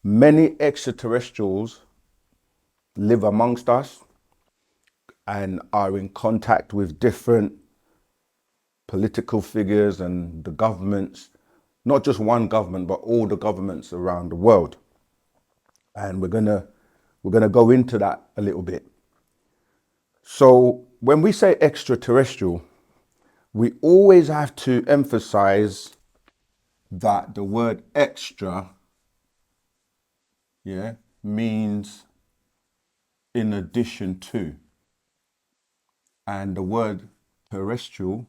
Many extraterrestrials live amongst us and are in contact with different political figures and the governments, not just one government, but all the governments around the world. And we're gonna go into that a little bit. So when we say extraterrestrial, we always have to emphasize that the word extra, means in addition to. And the word terrestrial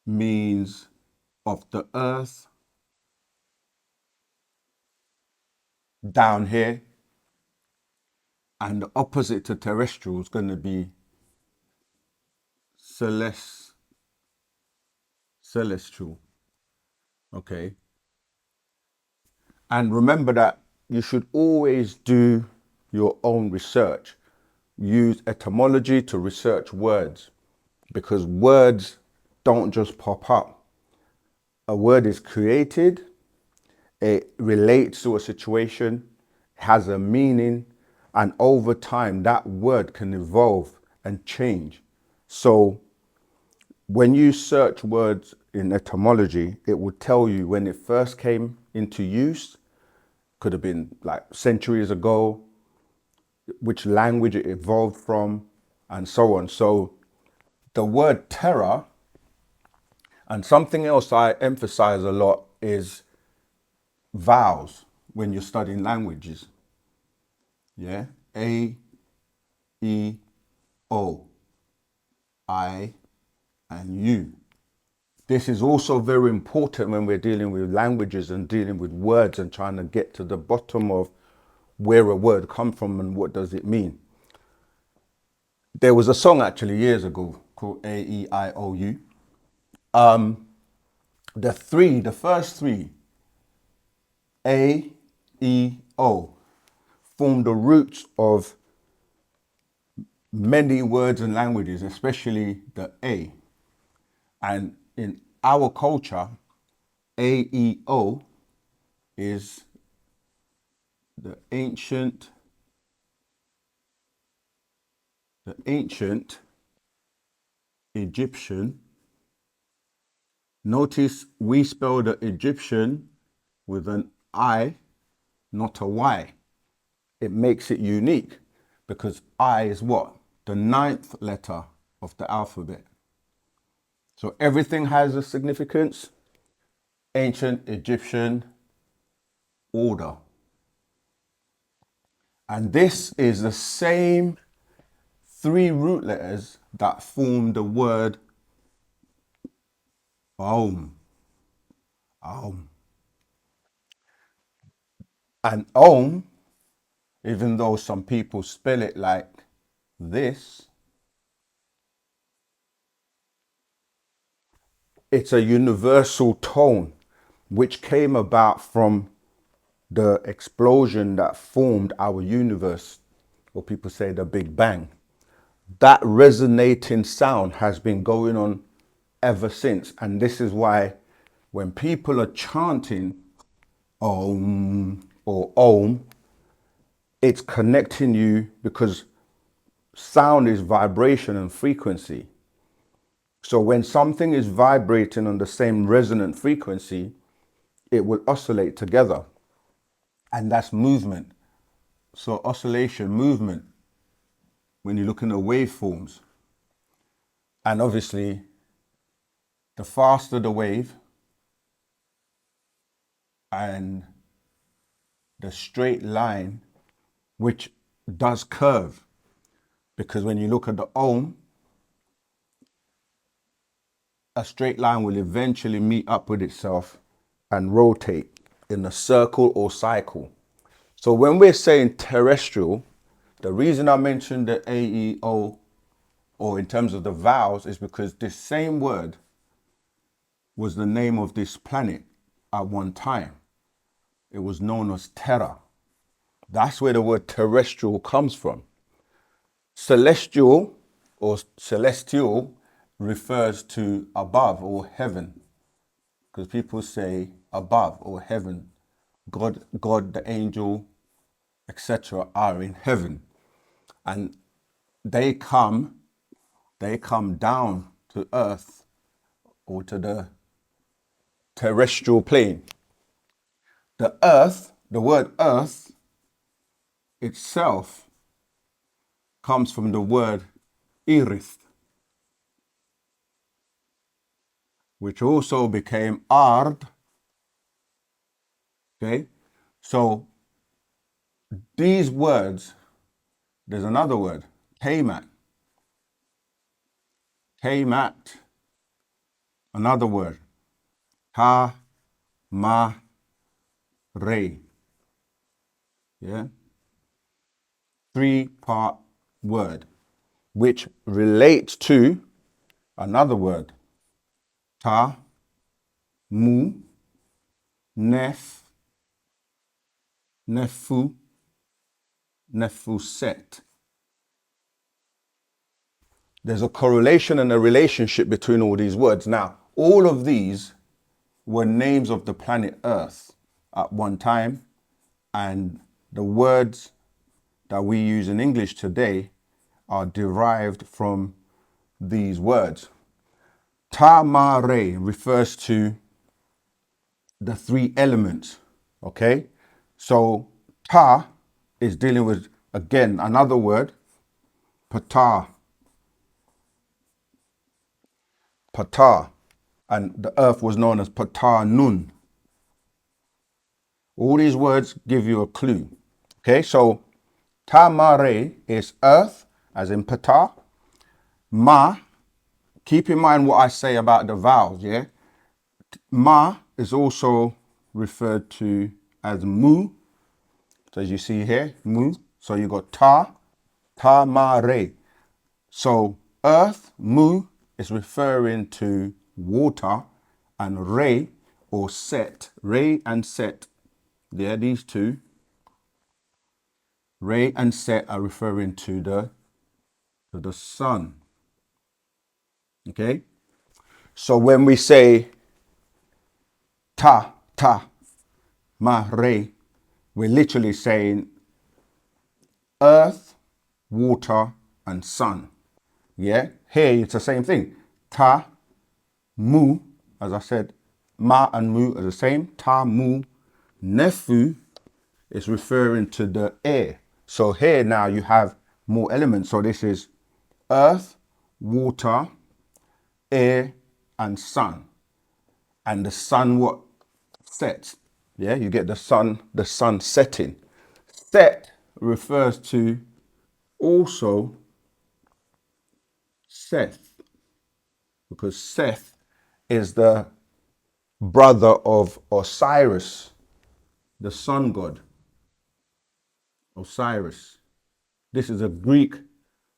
means of the earth down here, and the opposite to terrestrial is going to be celestial. Okay. And remember that you should always do your own research. Use etymology to research words, because words don't just pop up. A word is created, it relates to a situation, has a meaning, and over time that word can evolve and change. So when you search words in etymology, it will tell you when it first came into use, could have been like centuries ago, which language it evolved from, and so on. So the word terror, and something else I emphasize a lot, is vowels when you're studying languages. Yeah, A, E, O, I, and U. This is also very important when we're dealing with languages and dealing with words and trying to get to the bottom of where a word comes from and what does it mean. There was a song actually years ago called A-E-I-O-U. The first three, A, E, O, form the roots of many words and languages, especially the A. And in our culture, A-E-O is the ancient Egyptian. Notice we spell the Egyptian with an I, not a Y. It makes it unique because I is what? The 9th letter of the alphabet. So everything has a significance. Ancient Egyptian order. And this is the same 3 root letters that form the word Om. Om. And Om, even though some people spell it like this, it's a universal tone which came about from the explosion that formed our universe, or people say the Big Bang. That resonating sound has been going on ever since. And this is why when people are chanting Om or Om, it's connecting you, because sound is vibration and frequency. So when something is vibrating on the same resonant frequency, it will oscillate together. And that's movement. So oscillation, movement, when you're looking at waveforms. And obviously, the faster the wave and the straight line, which does curve, because when you look at the Om, a straight line will eventually meet up with itself and rotate in a circle or cycle. So when we're saying terrestrial, the reason I mentioned the A-E-O, or in terms of the vowels, is because this same word was the name of this planet at one time. It was known as Terra. That's where the word terrestrial comes from. Celestial or celestial refers to above or heaven, because people say above, or heaven. God, the angel, etc., are in heaven, and they come down to earth, or to the terrestrial plane. The earth, the word earth itself comes from the word irith, which also became ard. Okay, so these words, there's another word, tamat. Tamat, another word, ha ma re. Yeah, 3-part word, which relates to another word, ta mu nef nefu nefuset. There's a correlation and a relationship between all these words. Now, all of these were names of the planet Earth at one time, and the words that we use in English today are derived from these words. Ta ma re refers to the 3 elements. Okay, so ta is dealing with, again, another word, pata. Pata, and the earth was known as Pata Nun. All these words give you a clue. Okay, so Tamare is earth, as in Pata. Ma, keep in mind what I say about the vowels, yeah? Ma is also referred to as Mu. So as you see here, Mu. So you got Tamare. So earth, Mu, is referring to water, and Re, or Set, Re and Set, yeah, these two, Re and Set, are referring to the sun. Okay, so when we say ta ma re, we're literally saying earth, water, and sun. Yeah, here it's the same thing. Ta mu, as I said, ma and mu are the same. Ta mu nefu is referring to the air. So here now you have more elements. So this is earth, water, air, and sun. And the sun what? Sets. Yeah, you get the sun setting. Set refers to also Seth, because Seth is the brother of Osiris, the sun god, Osiris. This is a Greek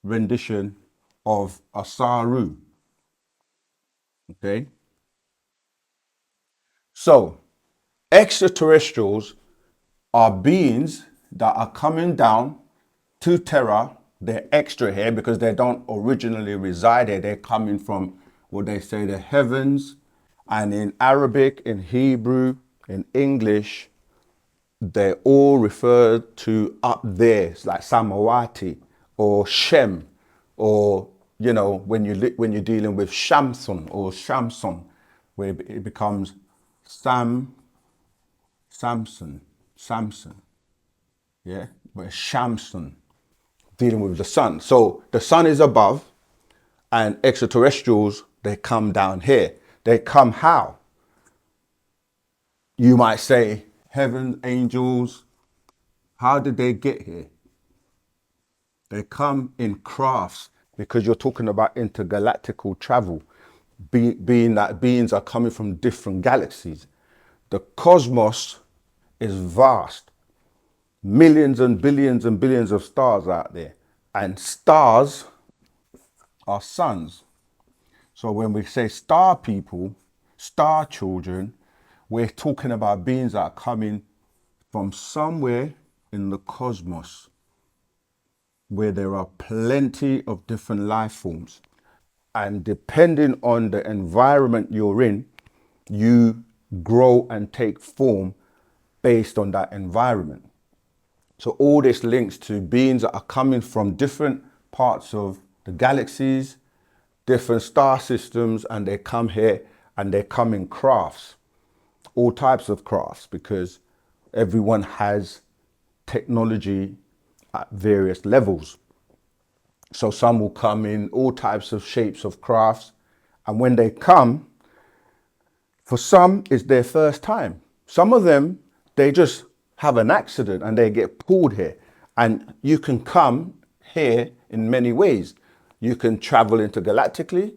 rendition of Asaru. Okay? So, extraterrestrials are beings that are coming down to Terra. They're extra here because they don't originally reside here. They're coming from what they say the heavens. And in Arabic, in Hebrew, in English, they all refer to up there. It's like Samawati or Shem, or when you're dealing with Shamsun or Shamson, where it becomes Samson, yeah, where Shamsun, dealing with the sun. So the sun is above, and extraterrestrials, they come down here. They come how? You might say, heaven, angels. How did they get here? They come in crafts, because you're talking about intergalactical travel, being that beings are coming from different galaxies. The cosmos is vast. Millions and billions of stars out there. And stars are suns. So when we say star people, star children, we're talking about beings that are coming from somewhere in the cosmos, where there are plenty of different life forms. And depending on the environment you're in, you grow and take form based on that environment. So all this links to beings that are coming from different parts of the galaxies, different star systems, and they come here and they come in crafts, all types of crafts, because everyone has technology at various levels. So some will come in all types of shapes of crafts. And when they come, for some, it's their first time. Some of them, they just have an accident and they get pulled here. And you can come here in many ways. You can travel intergalactically.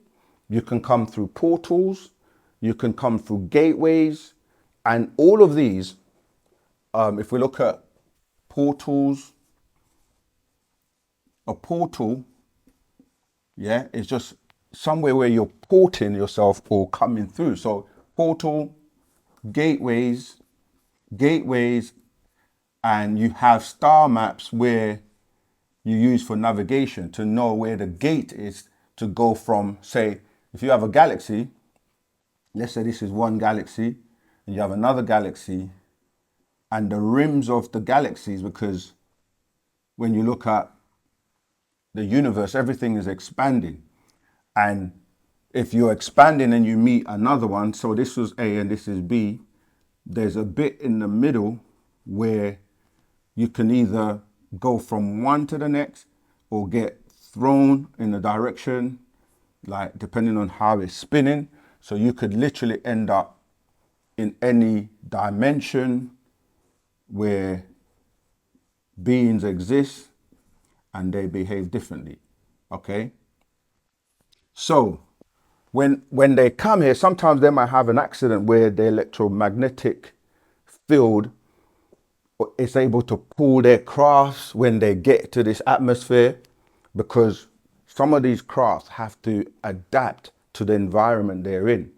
You can come through portals. You can come through gateways. And all of these, if we look at portals, a portal, yeah, it's just somewhere where you're porting yourself or coming through. So portal, gateways, and you have star maps where you use for navigation to know where the gate is to go from. Say, if you have a galaxy, let's say this is one galaxy, and you have another galaxy, and the rims of the galaxies, because when you look at the universe, everything is expanding. And if you're expanding and you meet another one, so this was A and this is B, there's a bit in the middle where you can either go from one to the next or get thrown in a direction, like depending on how it's spinning. So you could literally end up in any dimension where beings exist and they behave differently. Okay? So when they come here, sometimes they might have an accident where the electromagnetic field is able to pull their crafts when they get to this atmosphere, because some of these crafts have to adapt to the environment they're in.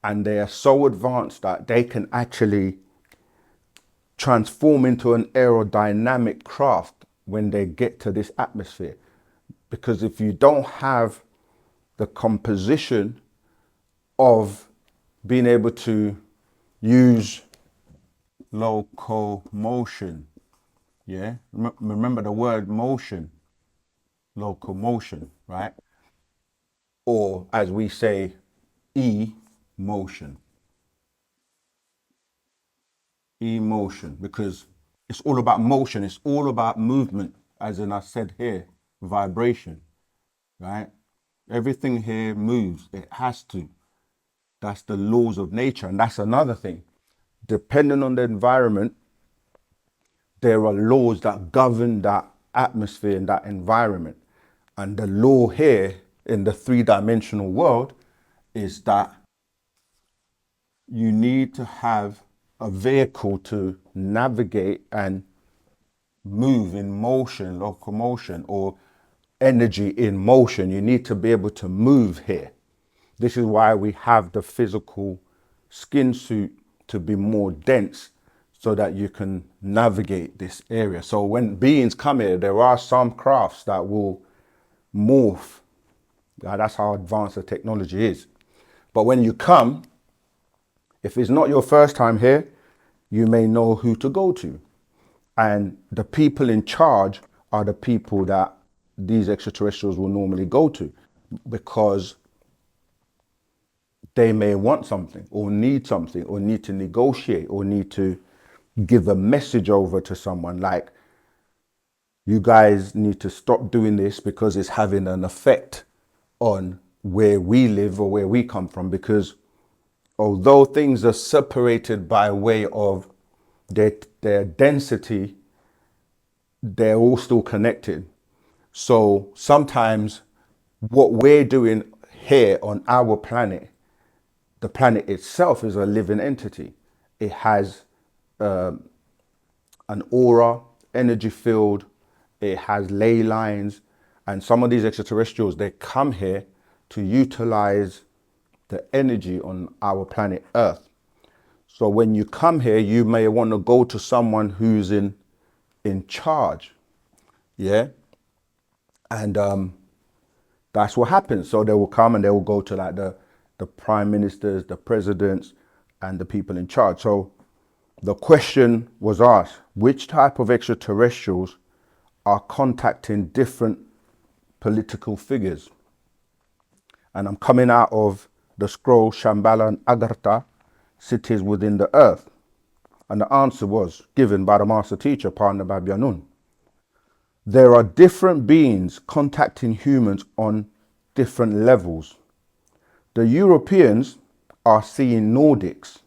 And they are so advanced that they can actually transform into an aerodynamic craft when they get to this atmosphere. Because if you don't have the composition of being able to use locomotion, yeah, remember the word motion, locomotion, right? Or as we say, emotion, emotion, because it's all about motion, it's all about movement, as in I said here, vibration, right? Everything here moves, it has to. That's the laws of nature. And that's another thing. Depending on the environment, there are laws that govern that atmosphere and that environment. And the law here in the three-dimensional world is that you need to have a vehicle to navigate and move in motion, locomotion, or energy in motion. You need to be able to move here. This is why we have the physical skin suit to be more dense so that you can navigate this area. So when beings come here, there are some crafts that will morph. That's how advanced the technology is. But when you come, if it's not your first time here, you may know who to go to. And the people in charge are the people that these extraterrestrials will normally go to, because they may want something or need to negotiate or need to give a message over to someone, like, you guys need to stop doing this because it's having an effect on where we live or where we come from. Because although things are separated by way of their density, they're all still connected. So sometimes what we're doing here on our planet, the planet itself is a living entity. It has an aura, energy field, it has ley lines, and some of these extraterrestrials, they come here to utilize the energy on our planet Earth. So when you come here, you may want to go to someone who's in charge, yeah? And that's what happens. So they will come and they will go to like the prime ministers, the presidents, and the people in charge. So the question was asked, which type of extraterrestrials are contacting different political figures? And I'm coming out of the scroll Shambhala and Agartha, cities within the earth. And the answer was given by the master teacher, Partner Babyanun. There are different beings contacting humans on different levels. The Europeans are seeing Nordics,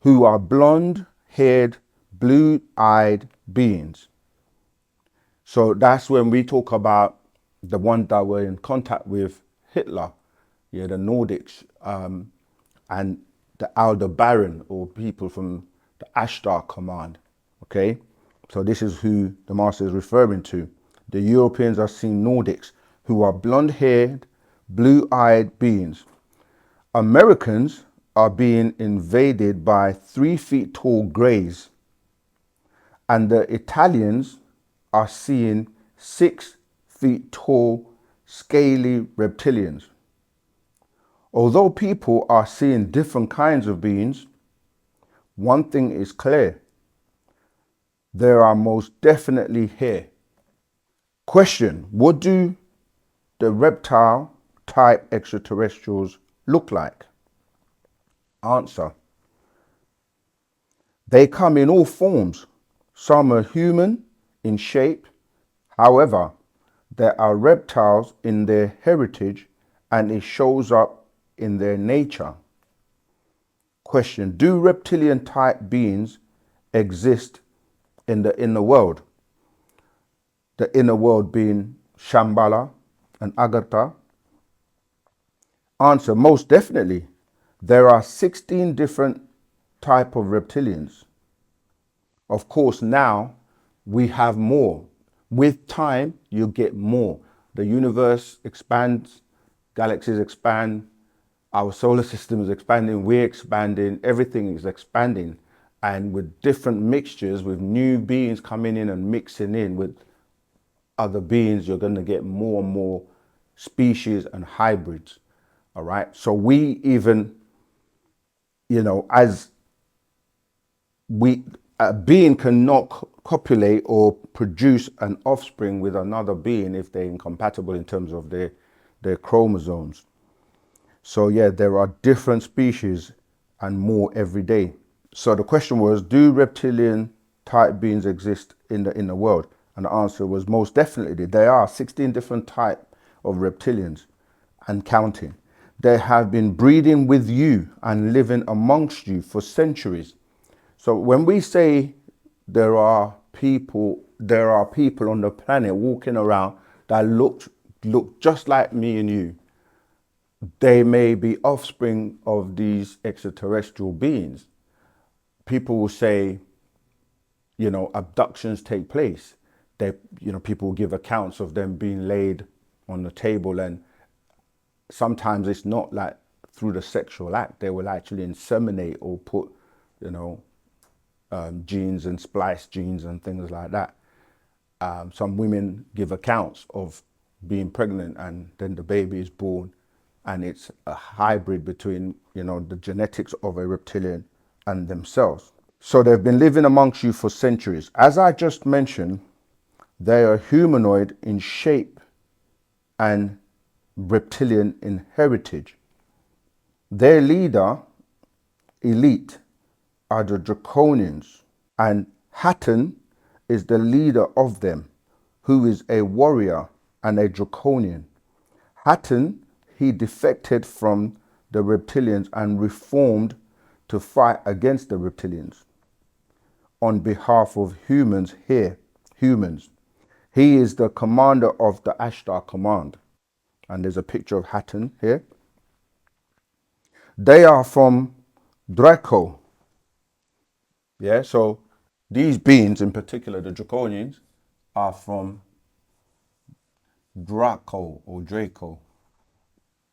who are blonde-haired, blue-eyed beings. So that's when we talk about the ones that were in contact with Hitler, yeah, the Nordics, and the Aldebaran, or people from the Ashtar command. Okay, so this is who the master is referring to. The Europeans are seeing Nordics, who are blonde-haired, blue-eyed beings. Americans are being invaded by 3 feet tall greys, and the Italians are seeing 6 feet tall scaly reptilians. Although people are seeing different kinds of beings, one thing is clear: there are most definitely here. Question: what do the reptile type extraterrestrials look like? Answer: they come in all forms. Some are human in shape. However, there are reptiles in their heritage, and it shows up in their nature. Question: do reptilian type beings exist in the inner world? The inner world being Shambhala and Agartha. Answer: most definitely. There are 16 different type of reptilians. Of course, now we have more. With time, you get more. The universe expands, galaxies expand, our solar system is expanding, we're expanding, everything is expanding. And with different mixtures, with new beings coming in and mixing in with other beings, you're going to get more and more species and hybrids. All right. So we even, as a being cannot copulate or produce an offspring with another being if they're incompatible in terms of their chromosomes. So yeah, there are different species and more every day. So the question was, do reptilian type beings exist in the world? And the answer was most definitely. There are 16 different types of reptilians and counting. They have been breeding with you and living amongst you for centuries. So when we say there are people on the planet walking around that look just like me and you, they may be offspring of these extraterrestrial beings. People will say, abductions take place. People will give accounts of them being laid on the table, and sometimes it's not like through the sexual act. They will actually inseminate or put, genes and splice genes and things like that. Some women give accounts of being pregnant and then the baby is born and it's a hybrid between, the genetics of a reptilian and themselves. So they've been living amongst you for centuries. As I just mentioned, they are humanoid in shape and reptilian in heritage. Their leader, elite, are the Draconians, and Hatton is the leader of them, who is a warrior and a Draconian. Hatton, he defected from the reptilians and reformed to fight against the reptilians on behalf of humans here. He is the commander of the Ashtar command. And there's a picture of Hatton here. They are from Draco. Yeah, so these beings in particular, the Draconians, are from Draco or Draco.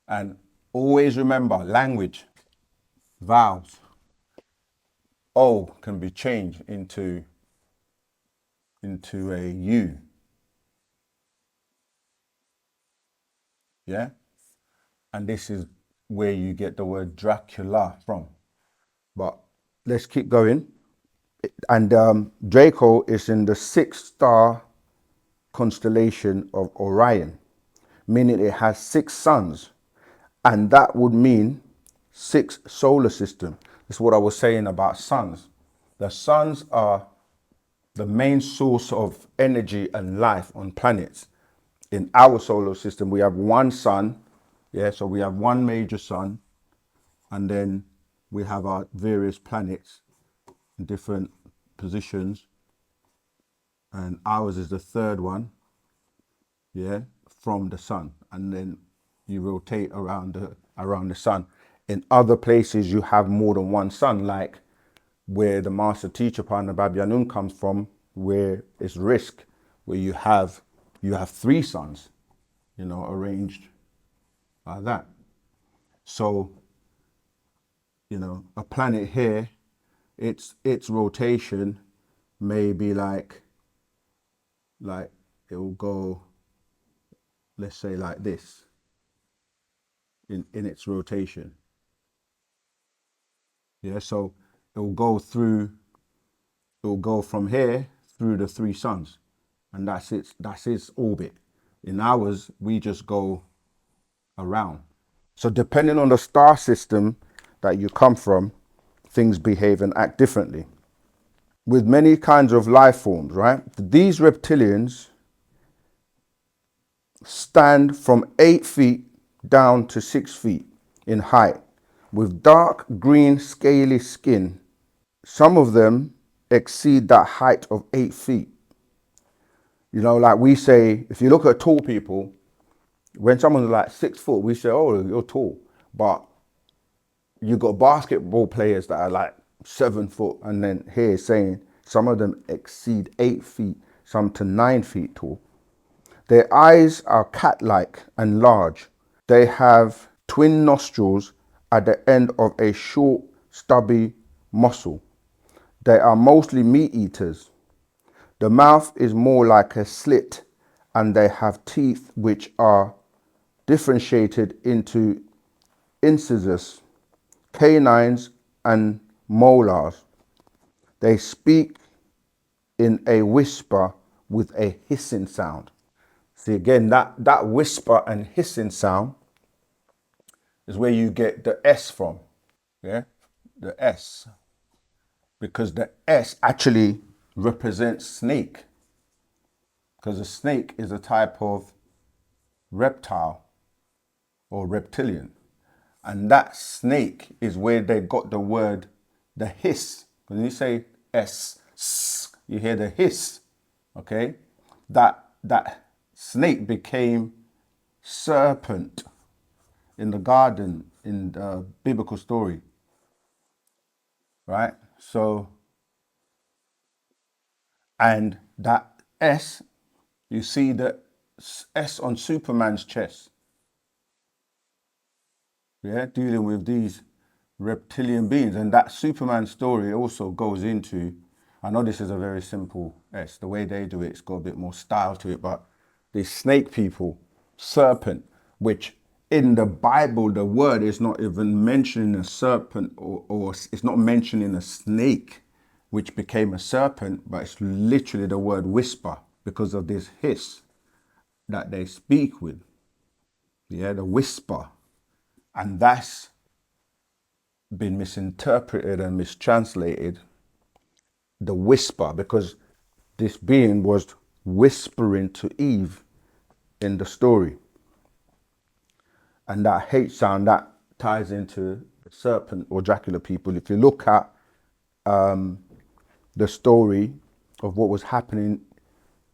And always remember, language, vowels, O can be changed into a U. Yeah? And this is where you get the word Dracula from. But let's keep going. And Draco is in the 6-star constellation of Orion, meaning it has 6 suns. And that would mean 6 solar system. That's what I was saying about suns. The suns are the main source of energy and life on planets. In our solar system, we have one sun. Yeah, so we have one major sun, and then we have our various planets in different positions. And ours is the third one, yeah, from the sun. And then you rotate around the sun. In other places, you have more than one sun, like where the master teacher Panda Babyanun comes from, where it's risk, where you have 3 suns, arranged like that. So, a planet here, its rotation may be like it will go, let's say, like this in its rotation. Yeah, so it will go from here through the 3 suns, and that's its orbit. In ours, we just go around. So depending on the star system that you come from, things behave and act differently. With many kinds of life forms, right? These reptilians stand from 8 feet down to 6 feet in height, with dark green scaly skin. Some of them exceed that height of 8 feet. Like we say, if you look at tall people, when someone's like 6 foot, we say, oh, you're tall. But you got basketball players that are like 7 foot, and then here saying some of them exceed 8 feet, some to 9 feet tall. Their eyes are cat-like and large. They have twin nostrils at the end of a short, stubby muscle. They are mostly meat eaters. The mouth is more like a slit, and they have teeth which are differentiated into incisors, canines, and molars. They speak in a whisper with a hissing sound. See, again, that whisper and hissing sound is where you get the S from. Yeah, the S. Because the S actually represents snake. Because a snake is a type of reptile or reptilian. And that snake is where they got the word, the hiss. When you say S, you hear the hiss. Okay? That snake became serpent in the garden in the biblical story. Right? So, and that S, you see the S on Superman's chest. Yeah, dealing with these reptilian beings. And that Superman story also goes into, I know this is a very simple S, the way they do it, it's got a bit more style to it, but these snake people, serpent, which in the Bible, the word is not even mentioning a serpent or it's not mentioning a snake, which became a serpent, but it's literally the word whisper because of this hiss that they speak with. Yeah, the whisper. And that's been misinterpreted and mistranslated, the whisper, because this being was whispering to Eve in the story. And that H sound, that ties into the serpent or Dracula people. If you look at the story of what was happening,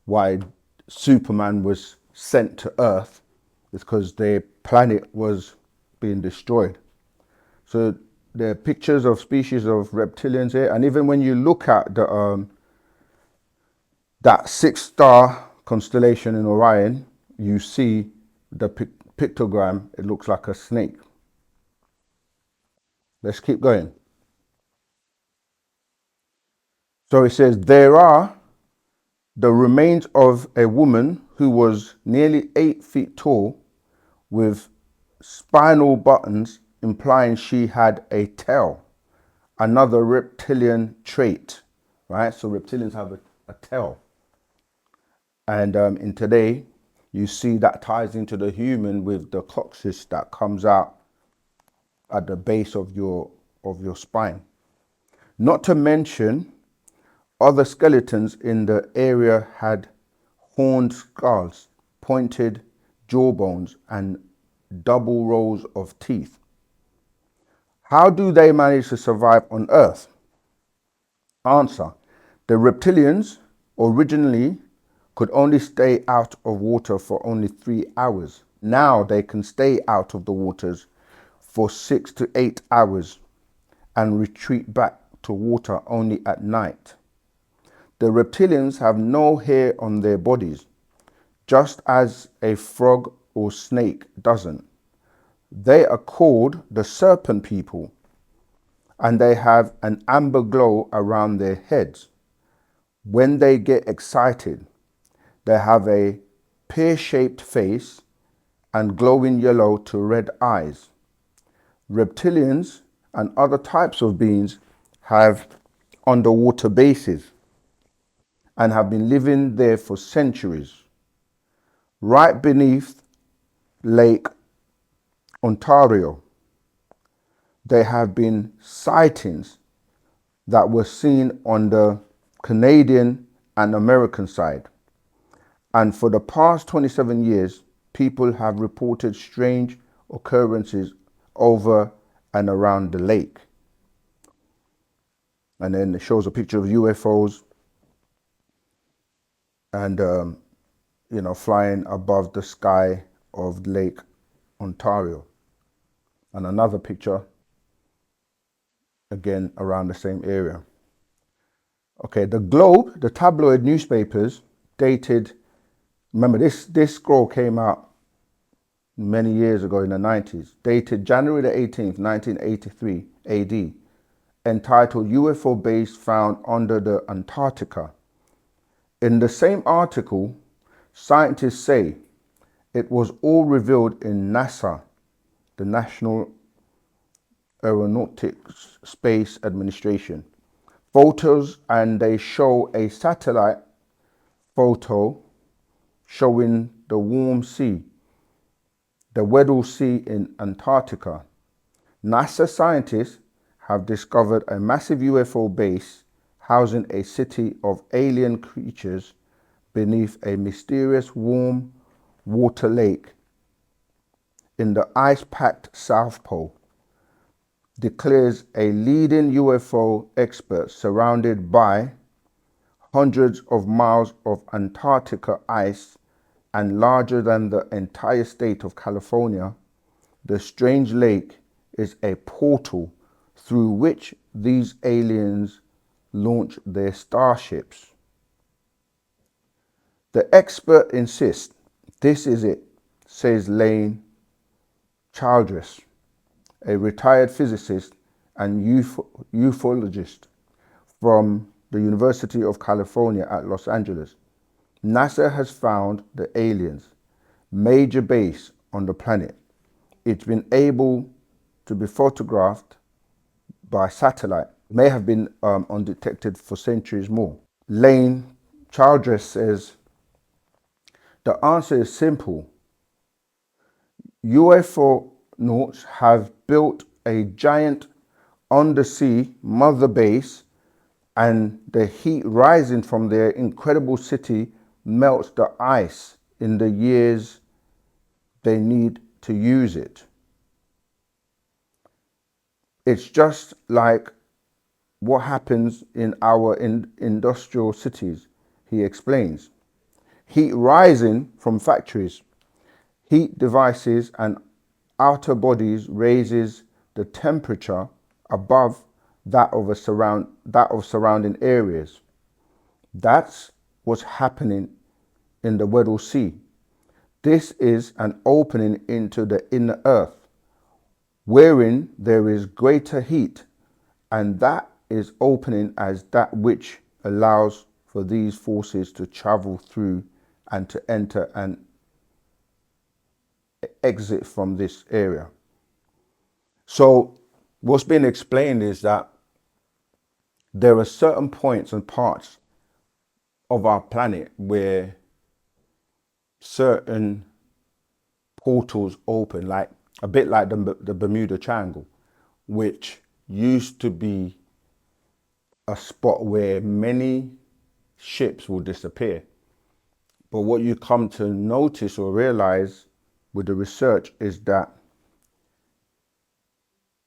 why Superman was sent to Earth, it's because their planet was being destroyed. So there are pictures of species of reptilians here, and even when you look at the that 6-star constellation in Orion, you see the pictogram. It looks like a snake. Let's keep going. So it says, there are the remains of a woman who was nearly 8 feet tall with spinal buttons, implying she had a tail another reptilian trait, right? So reptilians have a tail. And in today, you see that ties into the human with the coccyx that comes out at the base of your spine. Not to mention, other skeletons in the area had horned skulls, pointed jawbones, and double rows of teeth. How do they manage to survive on Earth? Answer: the reptilians originally could only stay out of water for only 3 hours. Now they can stay out of the waters for 6 to 8 hours and retreat back to water only at night. The reptilians have no hair on their bodies, just as a frog or snake doesn't. They are called the serpent people, and they have an amber glow around their heads. When they get excited, they have a pear-shaped face and glowing yellow to red eyes. Reptilians and other types of beings have underwater bases and have been living there for centuries. Right beneath Lake Ontario, there have been sightings that were seen on the Canadian and American side. And for the past 27 years, people have reported strange occurrences over and around the lake. And then it shows a picture of UFOs and, flying above the sky of Lake Ontario. And another picture, again, around the same area. Okay, the Globe, the tabloid newspapers, dated, remember this scroll came out many years ago in the 90s, dated January the 18th, 1983 AD, entitled UFO Base Found Under the Antarctica. In the same article, scientists say it was all revealed in NASA, the National Aeronautics Space Administration, photos, and they show a satellite photo showing the warm sea, the Weddell Sea in Antarctica. NASA scientists have discovered a massive UFO base housing a city of alien creatures beneath a mysterious warm water lake in the ice-packed South Pole, declares a leading UFO expert. Surrounded by hundreds of miles of Antarctica ice and larger than the entire state of California, the strange lake is a portal through which these aliens launch their starships. The expert insists this is it, says Lane Childress, a retired physicist and ufologist from the University of California at Los Angeles. NASA has found the aliens' major base on the planet. It's been able to be photographed by satellite. It may have been undetected for centuries more. Lane Childress says, the answer is simple. UFOnauts have built a giant undersea mother base, and the heat rising from their incredible city melts the ice in the years they need to use it. It's just like what happens in our industrial cities, he explains. Heat rising from factories, heat devices, and outer bodies raises the temperature above that of surrounding areas. That's what's happening in the Weddell Sea. This is an opening into the inner earth, wherein there is greater heat, and that is opening as that which allows for these forces to travel through and to enter and exit from this area. So what's been explained is that there are certain points and parts of our planet where certain portals open, like a bit like the Bermuda Triangle, which used to be a spot where many ships will disappear. But what you come to notice or realize with the research is that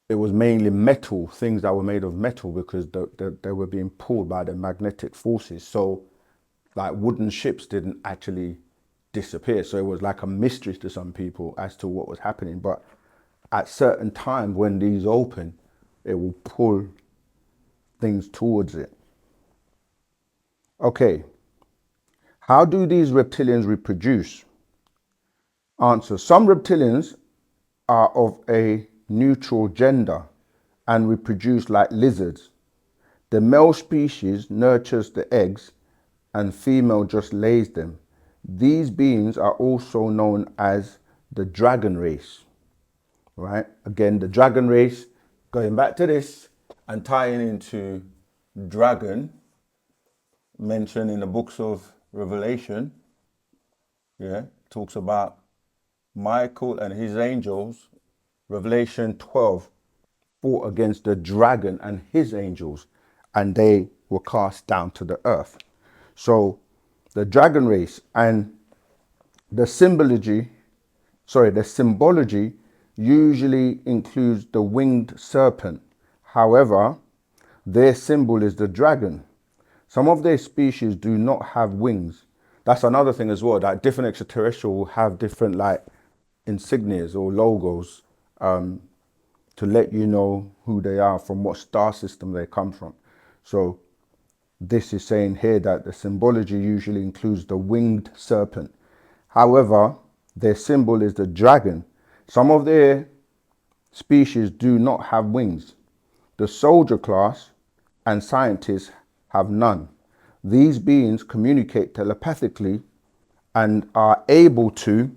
it was mainly metal, things that were made of metal, because they were being pulled by the magnetic forces. So like wooden ships didn't actually disappear. So it was like a mystery to some people as to what was happening. But at certain times when these open, it will pull things towards it. Okay, how do these reptilians reproduce? Answer: some reptilians are of a neutral gender and reproduce like lizards. The male species nurtures the eggs and female just lays them. These beings are also known as the dragon race, right? Again, the dragon race, going back to this and tying into dragon, mentioned in the books of Revelation, yeah, talks about Michael and his angels. Revelation 12 fought against the dragon and his angels, and they were cast down to the earth. So the dragon race and the symbology usually includes the winged serpent. However, their symbol is the dragon. Some of their species do not have wings. That's another thing as well, that different extraterrestrial will have different like insignias or logos to let you know who they are, from what star system they come from. So this is saying here that the symbology usually includes the winged serpent. However, their symbol is the dragon. Some of their species do not have wings. The soldier class and scientists have none. These beings communicate telepathically and are able to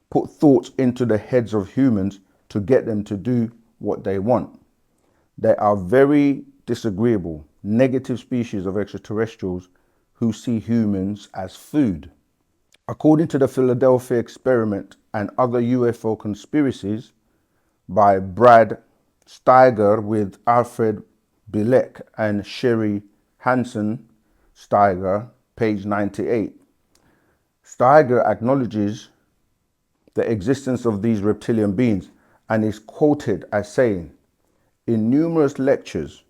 put thoughts into the heads of humans to get them to do what they want. They are very disagreeable, negative species of extraterrestrials who see humans as food. According to the Philadelphia experiment and other UFO conspiracies by Brad Steiger with Alfred Bilek and Sherry Hansen Steiger, page 98, Steiger acknowledges the existence of these reptilian beings and is quoted as saying, "In numerous lectures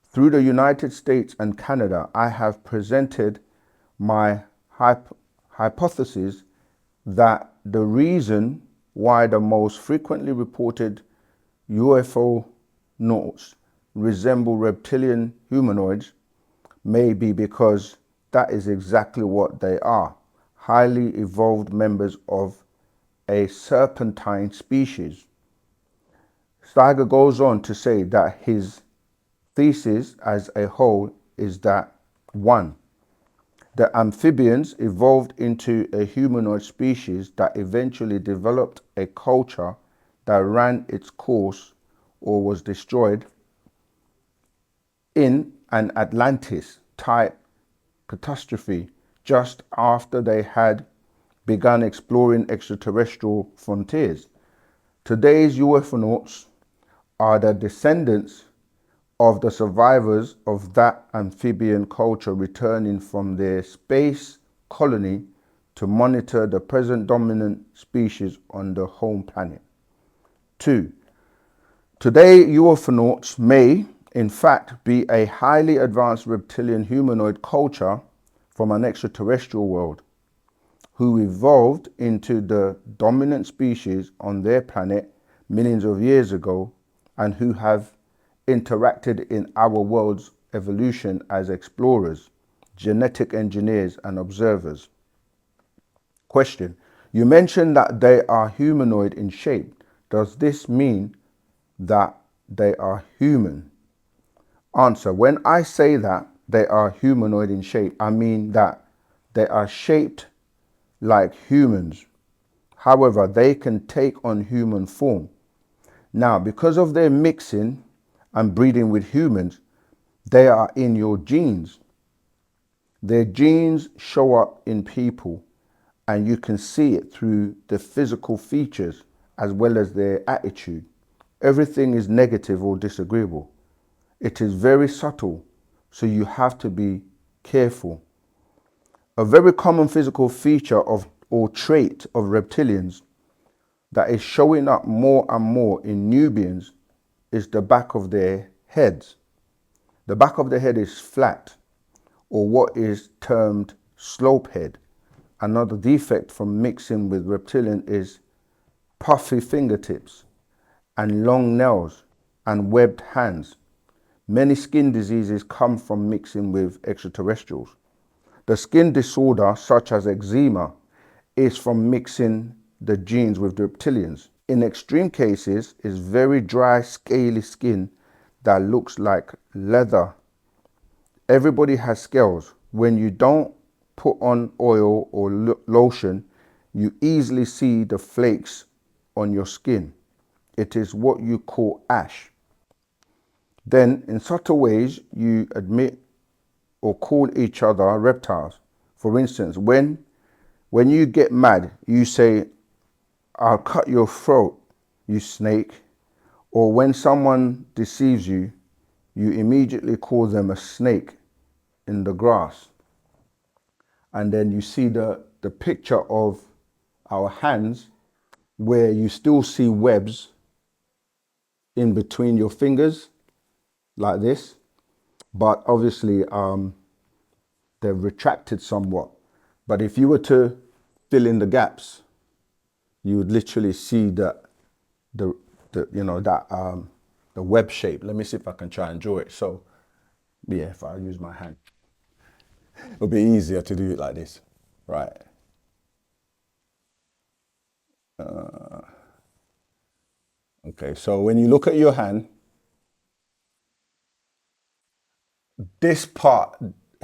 through the United States and Canada, I have presented my hypothesis that the reason why the most frequently reported UFO notes resemble reptilian humanoids may be because that is exactly what they are, highly evolved members of a serpentine species." Steiger goes on to say that his thesis as a whole is that 1. The amphibians evolved into a humanoid species that eventually developed a culture that ran its course or was destroyed in an Atlantis-type catastrophe just after they had begun exploring extraterrestrial frontiers. Today's UFOnauts are the descendants of the survivors of that amphibian culture returning from their space colony to monitor the present dominant species on the home planet. 2. Today, UFOnauts may, in fact, be a highly advanced reptilian humanoid culture from an extraterrestrial world, who evolved into the dominant species on their planet millions of years ago and who have interacted in our world's evolution as explorers, genetic engineers, and observers. Question: you mentioned that they are humanoid in shape. Does this mean that they are human? Answer: when I say that they are humanoid in shape, I mean that they are shaped like humans. However, they can take on human form. Now, because of their mixing and breeding with humans, They are in your genes. Their genes show up in people, and you can see it through the physical features as well as their attitude. Everything is negative or disagreeable. It is very subtle, so you have to be careful. A very common physical feature of or trait of reptilians that is showing up more and more in Nubians is the back of their heads. The back of the head is flat, or what is termed slope head. Another defect from mixing with reptilian is puffy fingertips and long nails and webbed hands. Many skin diseases come from mixing with extraterrestrials. The skin disorder, such as eczema, is from mixing the genes with the reptilians. In extreme cases, is very dry, scaly skin that looks like leather. Everybody has scales. When you don't put on oil or lotion, you easily see the flakes on your skin. It is what you call ash. Then, in subtle ways, you admit or call each other reptiles. For instance, when you get mad, you say, "I'll cut your throat, you snake." Or when someone deceives you, you immediately call them a snake in the grass. And then you see the picture of our hands where you still see webs in between your fingers like this, but obviously they've retracted somewhat. But if you were to fill in the gaps, you would literally see the web shape. Let me see if I can try and draw it. So yeah, if I use my hand, it'll be easier to do it like this, right? Okay, so when you look at your hand, this part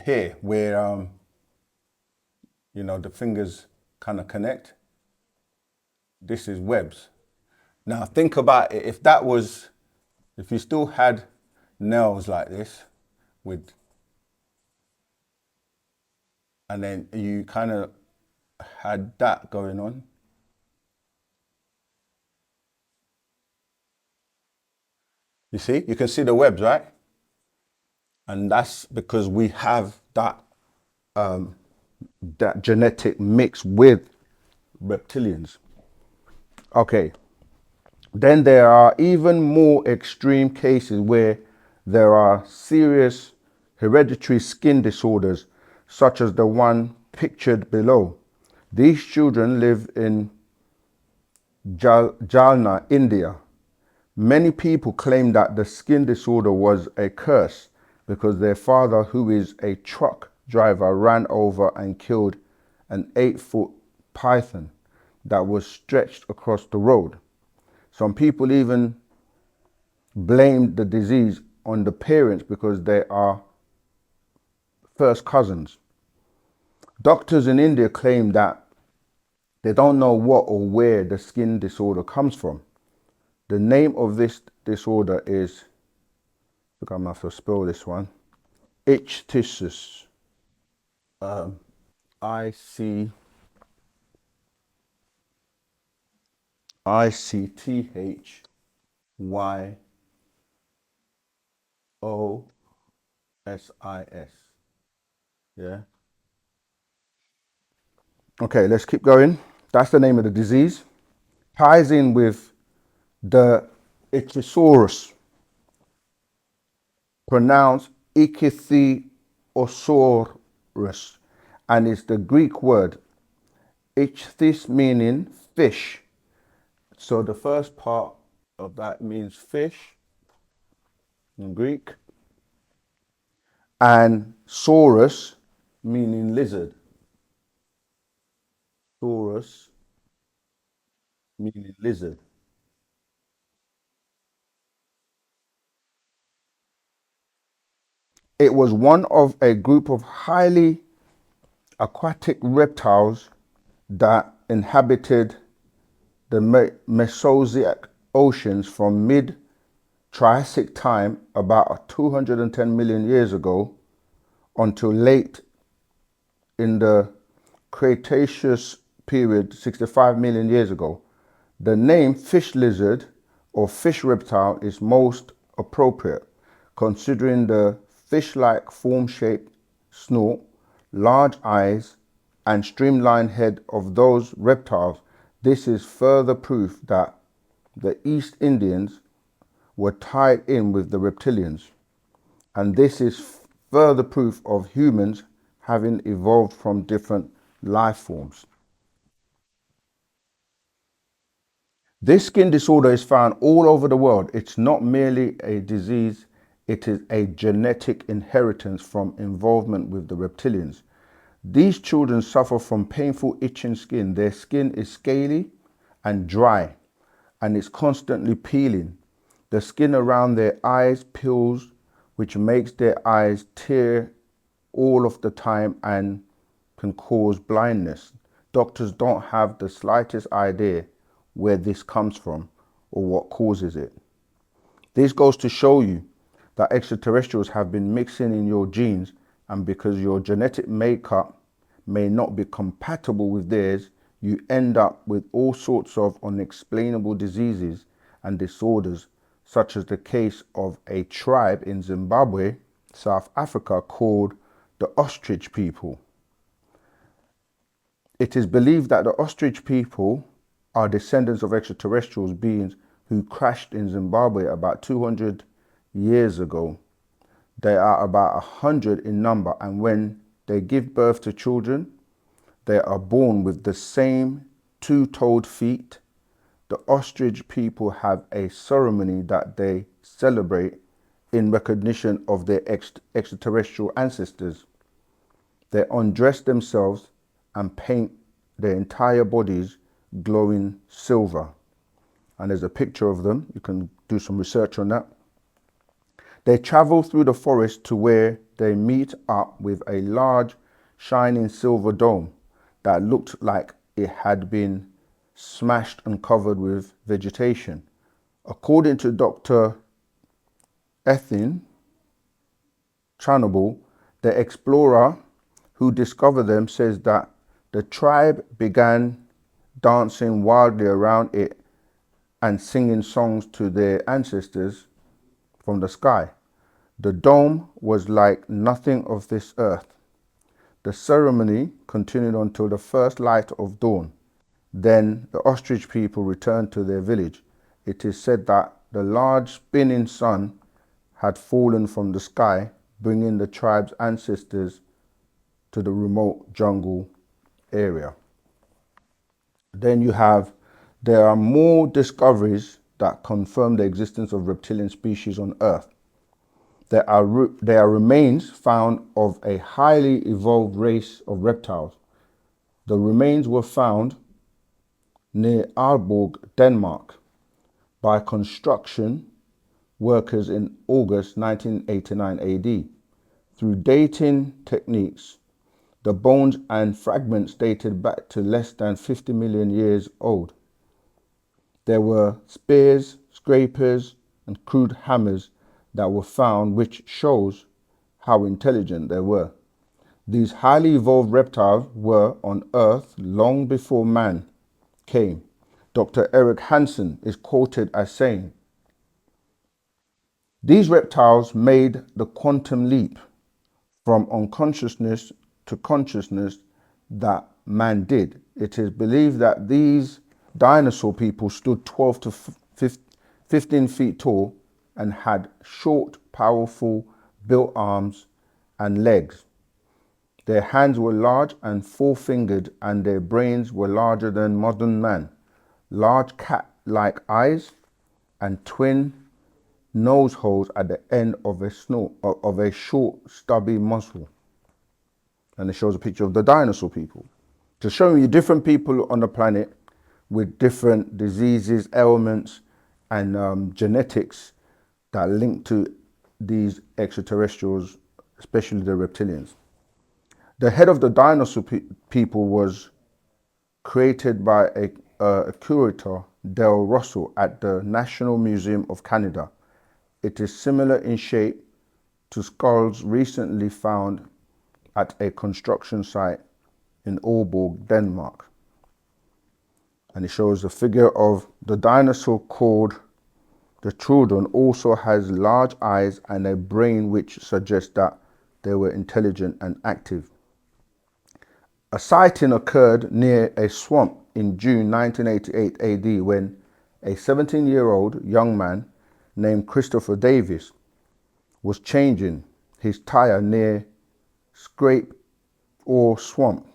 here where the fingers kind of connect, this is webs. Now think about it. If you still had nails like this and then you kind of had that going on, you see, you can see the webs, right? And that's because we have that genetic mix with reptilians. Okay. Then there are even more extreme cases where there are serious hereditary skin disorders, such as the one pictured below. These children live in Jalna, India. Many people claim that the skin disorder was a curse because their father, who is a truck driver, ran over and killed an 8-foot python that was stretched across the road. Some people even blamed the disease on the parents because they are first cousins. Doctors in India claim that they don't know what or where the skin disorder comes from. The name of this disorder is, look, I'm going to have to spell this one, ichthyosis. ICTHYOSIS. Yeah. Okay, let's keep going. That's the name of the disease. Ties in with the ichthyosaurus, pronounced ichthyosaurus, and it's the Greek word ichthys, meaning fish. So the first part of that means fish in Greek, and saurus, meaning lizard. Saurus, meaning lizard. It was one of a group of highly aquatic reptiles that inhabited the Mesozoic oceans from mid Triassic time, about 210 million years ago, until late in the Cretaceous period, 65 million years ago. The name fish lizard or fish reptile is most appropriate, considering the fish-like form-shaped snout, large eyes, and streamlined head of those reptiles. This is further proof that the East Indians were tied in with the reptilians, and this is further proof of humans having evolved from different life forms. This skin disorder is found all over the world. It's not merely a disease, it is a genetic inheritance from involvement with the reptilians. These children suffer from painful itching skin. Their skin is scaly and dry, and it's constantly peeling. The skin around their eyes peels, which makes their eyes tear all of the time and can cause blindness. Doctors don't have the slightest idea where this comes from or what causes it. This goes to show you that extraterrestrials have been mixing in your genes, and because your genetic makeup may not be compatible with theirs, you end up with all sorts of unexplainable diseases and disorders, such as the case of a tribe in Zimbabwe, South Africa, called the ostrich people. It is believed that the ostrich people are descendants of extraterrestrial beings who crashed in Zimbabwe about 200 years ago. They are about 100 in number, and when they give birth to children, they are born with the same two-toed feet. The ostrich people have a ceremony that they celebrate in recognition of their extraterrestrial ancestors. They undress themselves and paint their entire bodies glowing silver. And there's a picture of them. You can do some research on that. They travel through the forest to where they meet up with a large shining silver dome that looked like it had been smashed and covered with vegetation. According to Dr. Ethin Chanable, the explorer who discovered them, says that the tribe began dancing wildly around it and singing songs to their ancestors from the sky. The dome was like nothing of this earth. The ceremony continued until the first light of dawn. Then the ostrich people returned to their village. It is said that the large spinning sun had fallen from the sky, bringing the tribe's ancestors to the remote jungle area. Then there are more discoveries that confirm the existence of reptilian species on Earth. There are remains found of a highly evolved race of reptiles. The remains were found near Aalborg, Denmark, by construction workers in August 1989 AD. Through dating techniques, the bones and fragments dated back to less than 50 million years old. There were spears, scrapers, and crude hammers that were found, which shows how intelligent they were. These highly evolved reptiles were on Earth long before man came. Dr. Eric Hansen is quoted as saying, "These reptiles made the quantum leap from unconsciousness to consciousness that man did. It is believed that these dinosaur people stood 12 to 15 feet tall and had short, powerful built arms and legs. Their hands were large and four-fingered, and their brains were larger than modern man. Large cat-like eyes and twin nose holes at the end of a short, stubby muzzle." And it shows a picture of the dinosaur people. To show you different people on the planet with different diseases, ailments, and genetics that link to these extraterrestrials, especially the reptilians. The head of the dinosaur people was created by a curator, Del Russell, at the National Museum of Canada. It is similar in shape to skulls recently found at a construction site in Aalborg, Denmark. And it shows a figure of the dinosaur called the Troodon also has large eyes and a brain which suggests that they were intelligent and active. A sighting occurred near a swamp in June 1988 AD when a 17-year-old young man named Christopher Davis was changing his tire near Scrape or Swamp.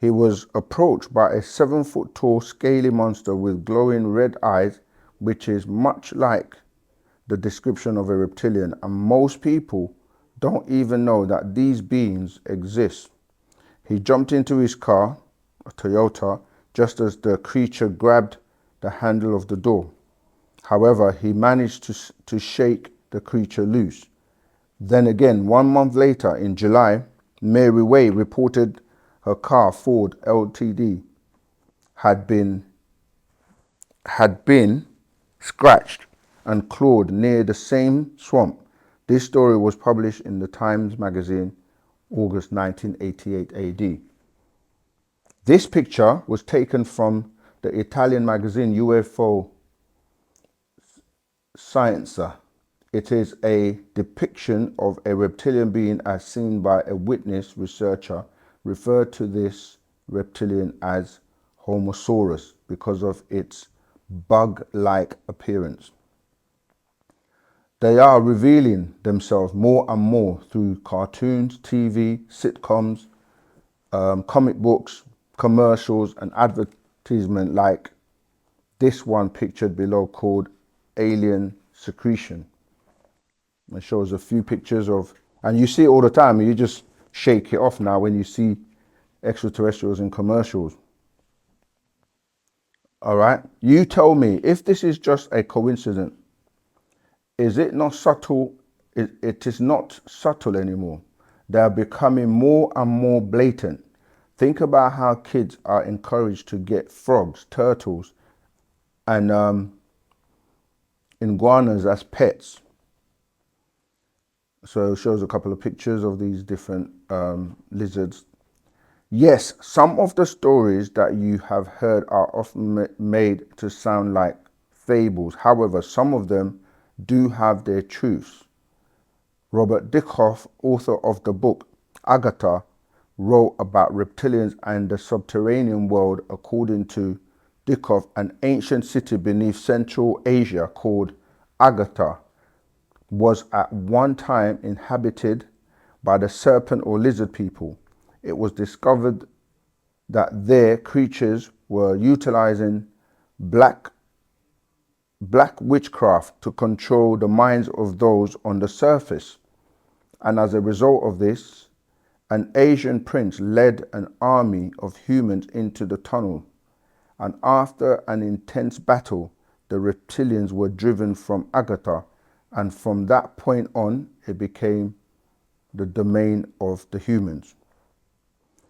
He was approached by a 7-foot tall scaly monster with glowing red eyes, which is much like the description of a reptilian, and most people don't even know that these beings exist. He jumped into his car, a Toyota, just as the creature grabbed the handle of the door. However, he managed to shake the creature loose. Then again, 1 month later, in July, Mary Way reported her car, Ford Ltd, had been scratched and clawed near the same swamp. This story was published in the Times magazine, August 1988 AD. This picture was taken from the Italian magazine UFO Scienza. It is a depiction of a reptilian being as seen by a witness. Researcher referred to this reptilian as Homosaurus because of its bug-like appearance. They are revealing themselves more and more through cartoons, TV, sitcoms, comic books, commercials, and advertisement like this one pictured below called Alien Secretion. It shows a few pictures of, and you see it all the time, and you just shake it off now when you see extraterrestrials in commercials. All right, you tell me if this is just a coincidence. Is it not subtle? It is not subtle anymore. They are becoming more and more blatant. Think about how kids are encouraged to get frogs, turtles, and iguanas as pets. So it shows a couple of pictures of these different lizards. Yes, some of the stories that you have heard are often made to sound like fables. However, some of them do have their truths. Robert Dickoff, author of the book Agatha, wrote about reptilians and the subterranean world. According to Dickoff, an ancient city beneath Central Asia called Agatha was at one time inhabited by the serpent or lizard people. It was discovered that their creatures were utilizing black witchcraft to control the minds of those on the surface. And as a result of this, an Asian prince led an army of humans into the tunnel. And after an intense battle, the reptilians were driven from Agatha. And from that point on, it became the domain of the humans.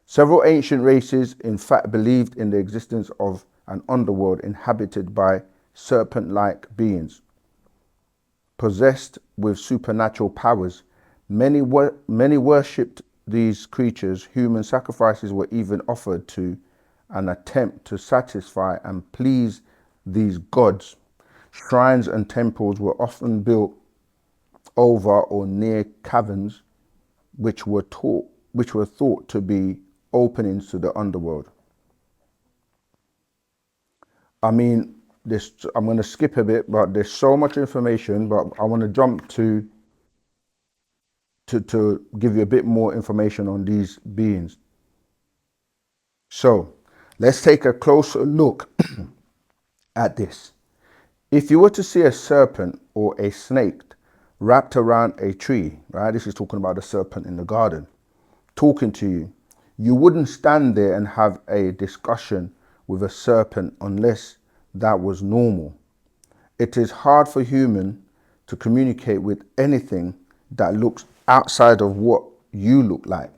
Several ancient races, in fact, believed in the existence of an underworld inhabited by serpent-like beings, possessed with supernatural powers. Many worshipped these creatures. Human sacrifices were even offered to an attempt to satisfy and please these gods. Shrines and temples were often built over or near caverns, which were thought to be openings to the underworld. I mean, I'm going to skip a bit, but there's so much information, but I want to jump to give you a bit more information on these beings. So let's take a closer look at this. If you were to see a serpent or a snake wrapped around a tree, right? This is talking about the serpent in the garden, talking to you. You wouldn't stand there and have a discussion with a serpent unless that was normal. It is hard for humans to communicate with anything that looks outside of what you look like.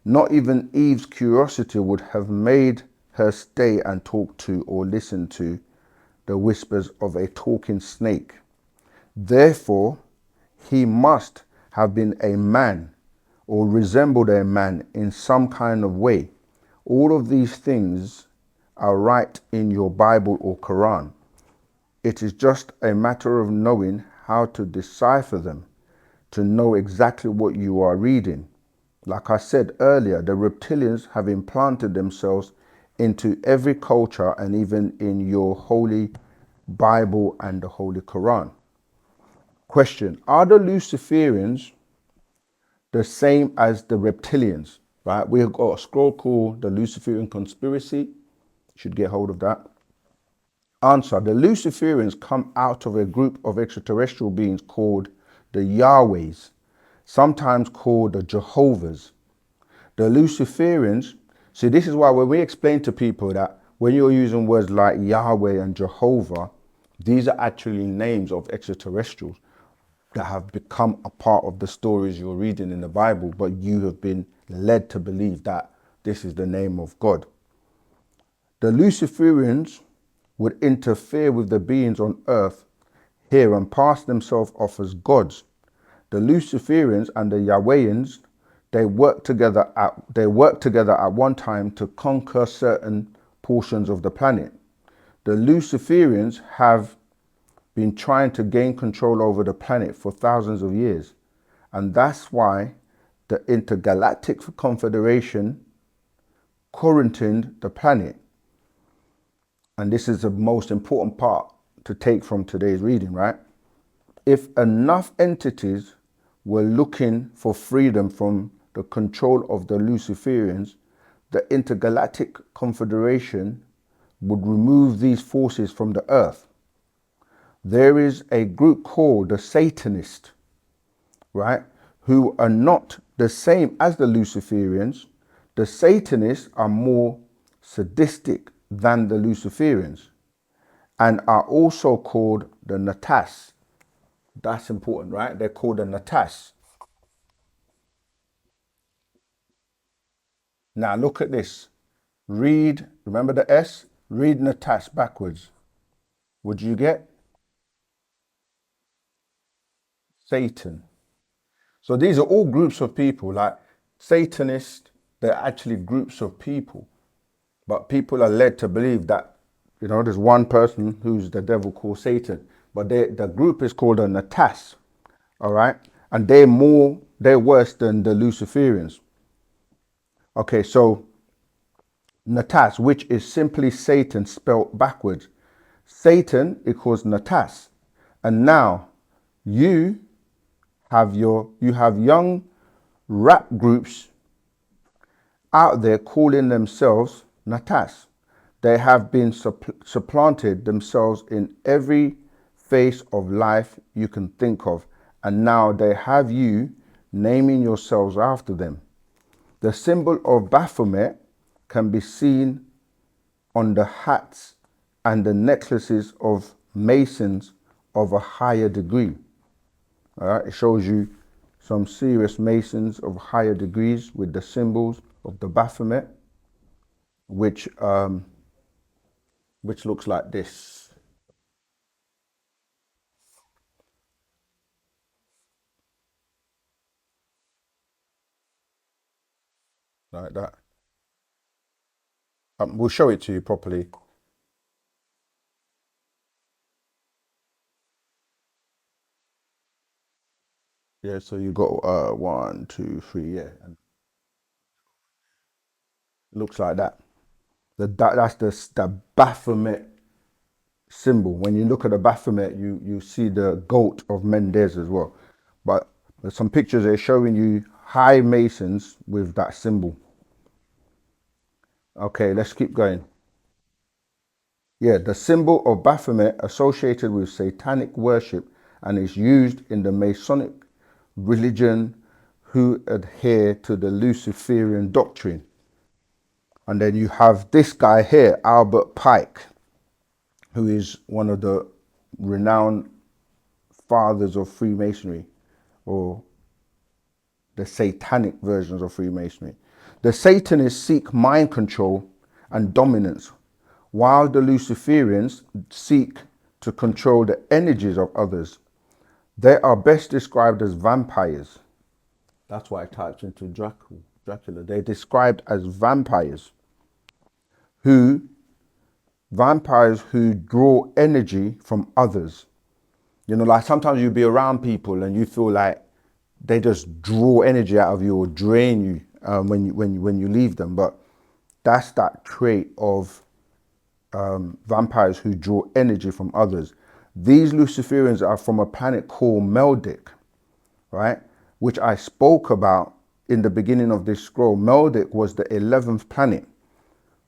Not even Eve's curiosity would have made her stay and talk to or listen to the whispers of a talking snake. Therefore, he must have been a man or resembled a man in some kind of way. All of these things are right in your Bible or Quran. It is just a matter of knowing how to decipher them, to know exactly what you are reading. Like I said earlier, the reptilians have implanted themselves into every culture and even in your holy Bible and the Holy Quran. Question: are the Luciferians the same as the reptilians? Right? We've got a scroll called the Luciferian Conspiracy. You should get hold of that. Answer: the Luciferians come out of a group of extraterrestrial beings called the Yahwehs, sometimes called the Jehovahs. The Luciferians, see, this is why when we explain to people that when you're using words like Yahweh and Jehovah, these are actually names of extraterrestrials that have become a part of the stories you're reading in the Bible, but you have been led to believe that this is the name of God. The Luciferians would interfere with the beings on earth here and pass themselves off as gods. The Luciferians and the Yahwehians, they work together at one time to conquer certain portions of the planet. The Luciferians have been trying to gain control over the planet for thousands of years, and that's why the Intergalactic Confederation quarantined the planet. And this is the most important part to take from today's reading, right? If enough entities were looking for freedom from the control of the Luciferians, the Intergalactic Confederation would remove these forces from the earth. There is a group called the Satanists, right, who are not the same as the Luciferians. The Satanists are more sadistic than the Luciferians and are also called the Natas. That's important, right? They're called the Natas. Now look at this. Read, remember the S? Read Natas backwards. Would you get Satan? So these are all groups of people, like Satanists, they're actually groups of people. But people are led to believe that, there's one person who's the devil called Satan. But the group is called a Natas, all right? And they're worse than the Luciferians. Okay, so Natas, which is simply Satan spelt backwards. Satan equals Natas. And now you have young rap groups out there calling themselves Natas. They have been supplanted themselves in every face of life you can think of, and now they have you naming yourselves after them. The symbol of Baphomet can be seen on the hats and the necklaces of Masons of a higher degree. All right, it shows you some serious Masons of higher degrees with the symbols of the Baphomet, which looks like this. Like that. We'll show it to you properly. Yeah, so you got 1, 2, 3, yeah, and it looks like that. That's the Baphomet symbol. When you look at the Baphomet, you see the goat of Mendez as well. But there's some pictures there showing you high Masons with that symbol. Okay, let's keep going. Yeah, the symbol of Baphomet associated with satanic worship and is used in the Masonic religion who adhere to the Luciferian doctrine. And then you have this guy here, Albert Pike, who is one of the renowned fathers of Freemasonry, or the satanic versions of Freemasonry. The Satanists seek mind control and dominance, while the Luciferians seek to control the energies of others. They are best described as vampires. That's why I typed into Dracula. They're described as who vampires who draw energy from others. You know, like sometimes you be around people and you feel like they just draw energy out of you or drain you when you leave them. But that's that trait of vampires who draw energy from others. These Luciferians are from a planet called Meldic, right? Which I spoke about in the beginning of this scroll. Meldic was the 11th planet,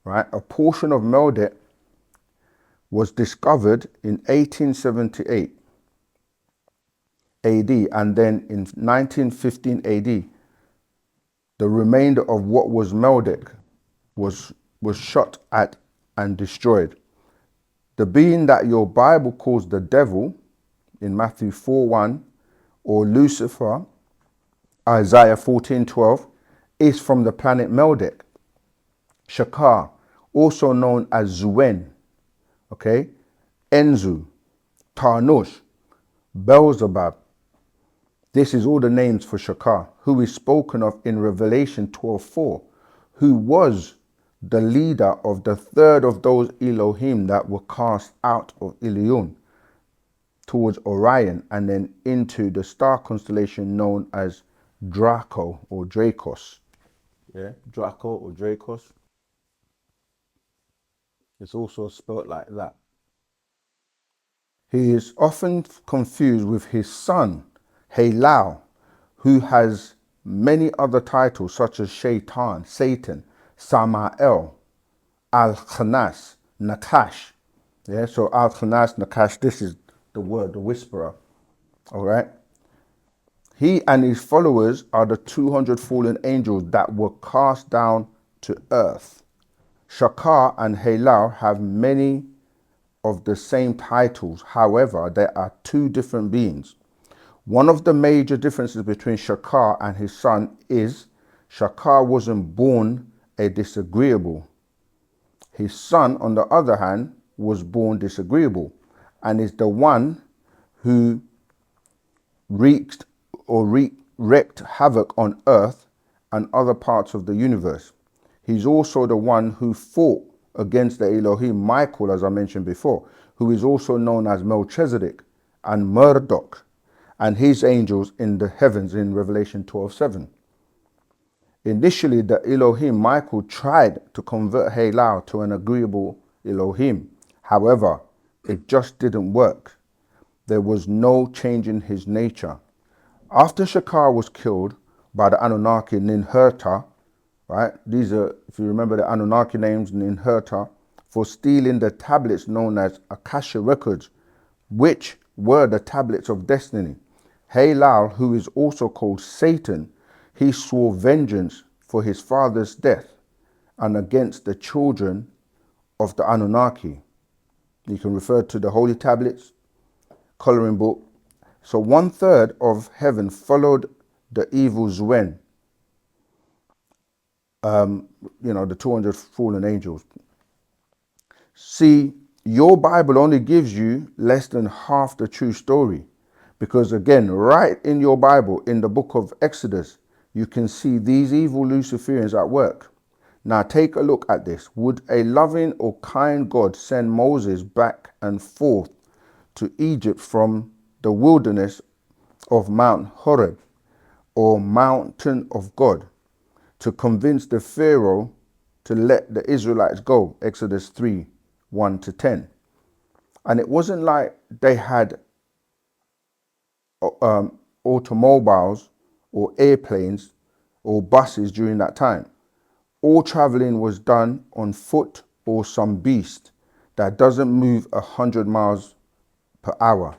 right? A portion of Meldic was discovered in 1878 AD, and then in 1915 AD, the remainder of what was Meldic was shot at and destroyed. The being that your Bible calls the devil in Matthew 4:1, or Lucifer, Isaiah 14:12, is from the planet Meldic. Shakar, also known as Zuen, okay, Enzu, Tarnush, Beelzebub. This is all the names for Shakar, who is spoken of in Revelation 12:4, who was the leader of the third of those Elohim that were cast out of Ilion towards Orion and then into the star constellation known as Draco or Dracos. Yeah, Draco or Dracos. It's also spelt like that. He is often confused with his son, Halal, who has many other titles such as Shaitan, Satan, Samael, Al-Khanas, Nakash. Yeah, so Al-Khanas, Nakash, this is the word, the whisperer. All right. He and his followers are the 200 fallen angels that were cast down to earth. Shakar and Halal have many of the same titles. However, there are two different beings. One of the major differences between Shakar and his son is Shakar wasn't born a disagreeable. His son, on the other hand, was born disagreeable and is the one who wreaked havoc on Earth and other parts of the universe. He's also the one who fought against the Elohim Michael, as I mentioned before, who is also known as Melchizedek and Murdoch and his angels in the heavens in Revelation 12:7. Initially, the Elohim Michael tried to convert Halal to an agreeable Elohim. However, it just didn't work. There was no change in his nature. After Shakar was killed by the Anunnaki Ninhurta, right? These are, if you remember the Anunnaki names, Ninhurta, for stealing the tablets known as Akasha records, which were the tablets of destiny. Halal, who is also called Satan, he swore vengeance for his father's death and against the children of the Anunnaki. You can refer to the holy tablets, coloring book. So 1/3 of heaven followed the evil Zuen, the 200 fallen angels. See, your Bible only gives you less than half the true story. Because again, right in your Bible, in the book of Exodus, you can see these evil Luciferians at work. Now take a look at this. Would a loving or kind God send Moses back and forth to Egypt from the wilderness of Mount Horeb or Mountain of God to convince the Pharaoh to let the Israelites go? Exodus 3:1-10. And it wasn't like they had automobiles or airplanes or buses during that time. All traveling was done on foot or some beast that doesn't move 100 miles per hour.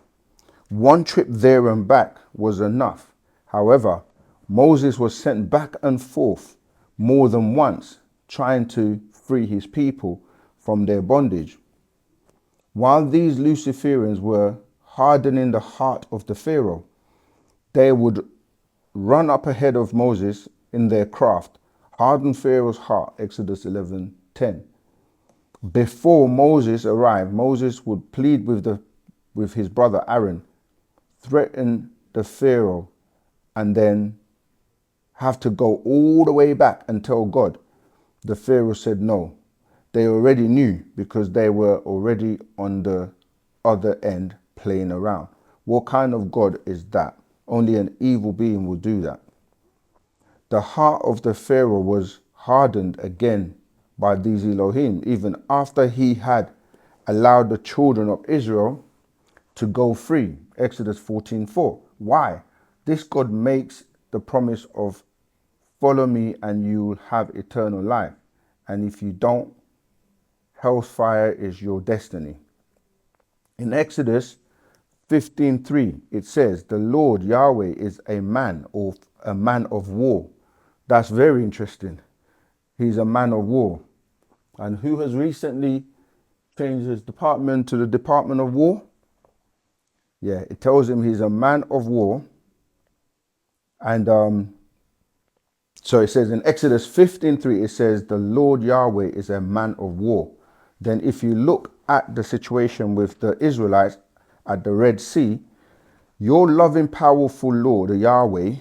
One trip there and back was enough. However, Moses was sent back and forth more than once, trying to free his people from their bondage. While these Luciferians were hardening the heart of the Pharaoh, they would run up ahead of Moses in their craft, harden Pharaoh's heart, Exodus 11:10. Before Moses arrived, Moses would plead with his brother Aaron threaten the Pharaoh and then have to go all the way back and tell God? The Pharaoh said no. They already knew because they were already on the other end playing around. What kind of God is that? Only an evil being will do that. The heart of the Pharaoh was hardened again by these Elohim, even after he had allowed the children of Israel to go free. Exodus 14:4. Why? This God makes the promise of follow me and you will have eternal life. And if you don't, hellfire is your destiny. In Exodus 15:3, it says, the Lord Yahweh is a man, or a man of war. That's very interesting. He's a man of war. And who has recently changed his department to the Department of War? Yeah, it tells him he's a man of war. And so it says in Exodus 15:3, it says, the Lord Yahweh is a man of war. Then if you look at the situation with the Israelites at the Red Sea, your loving, powerful Lord, the Yahweh,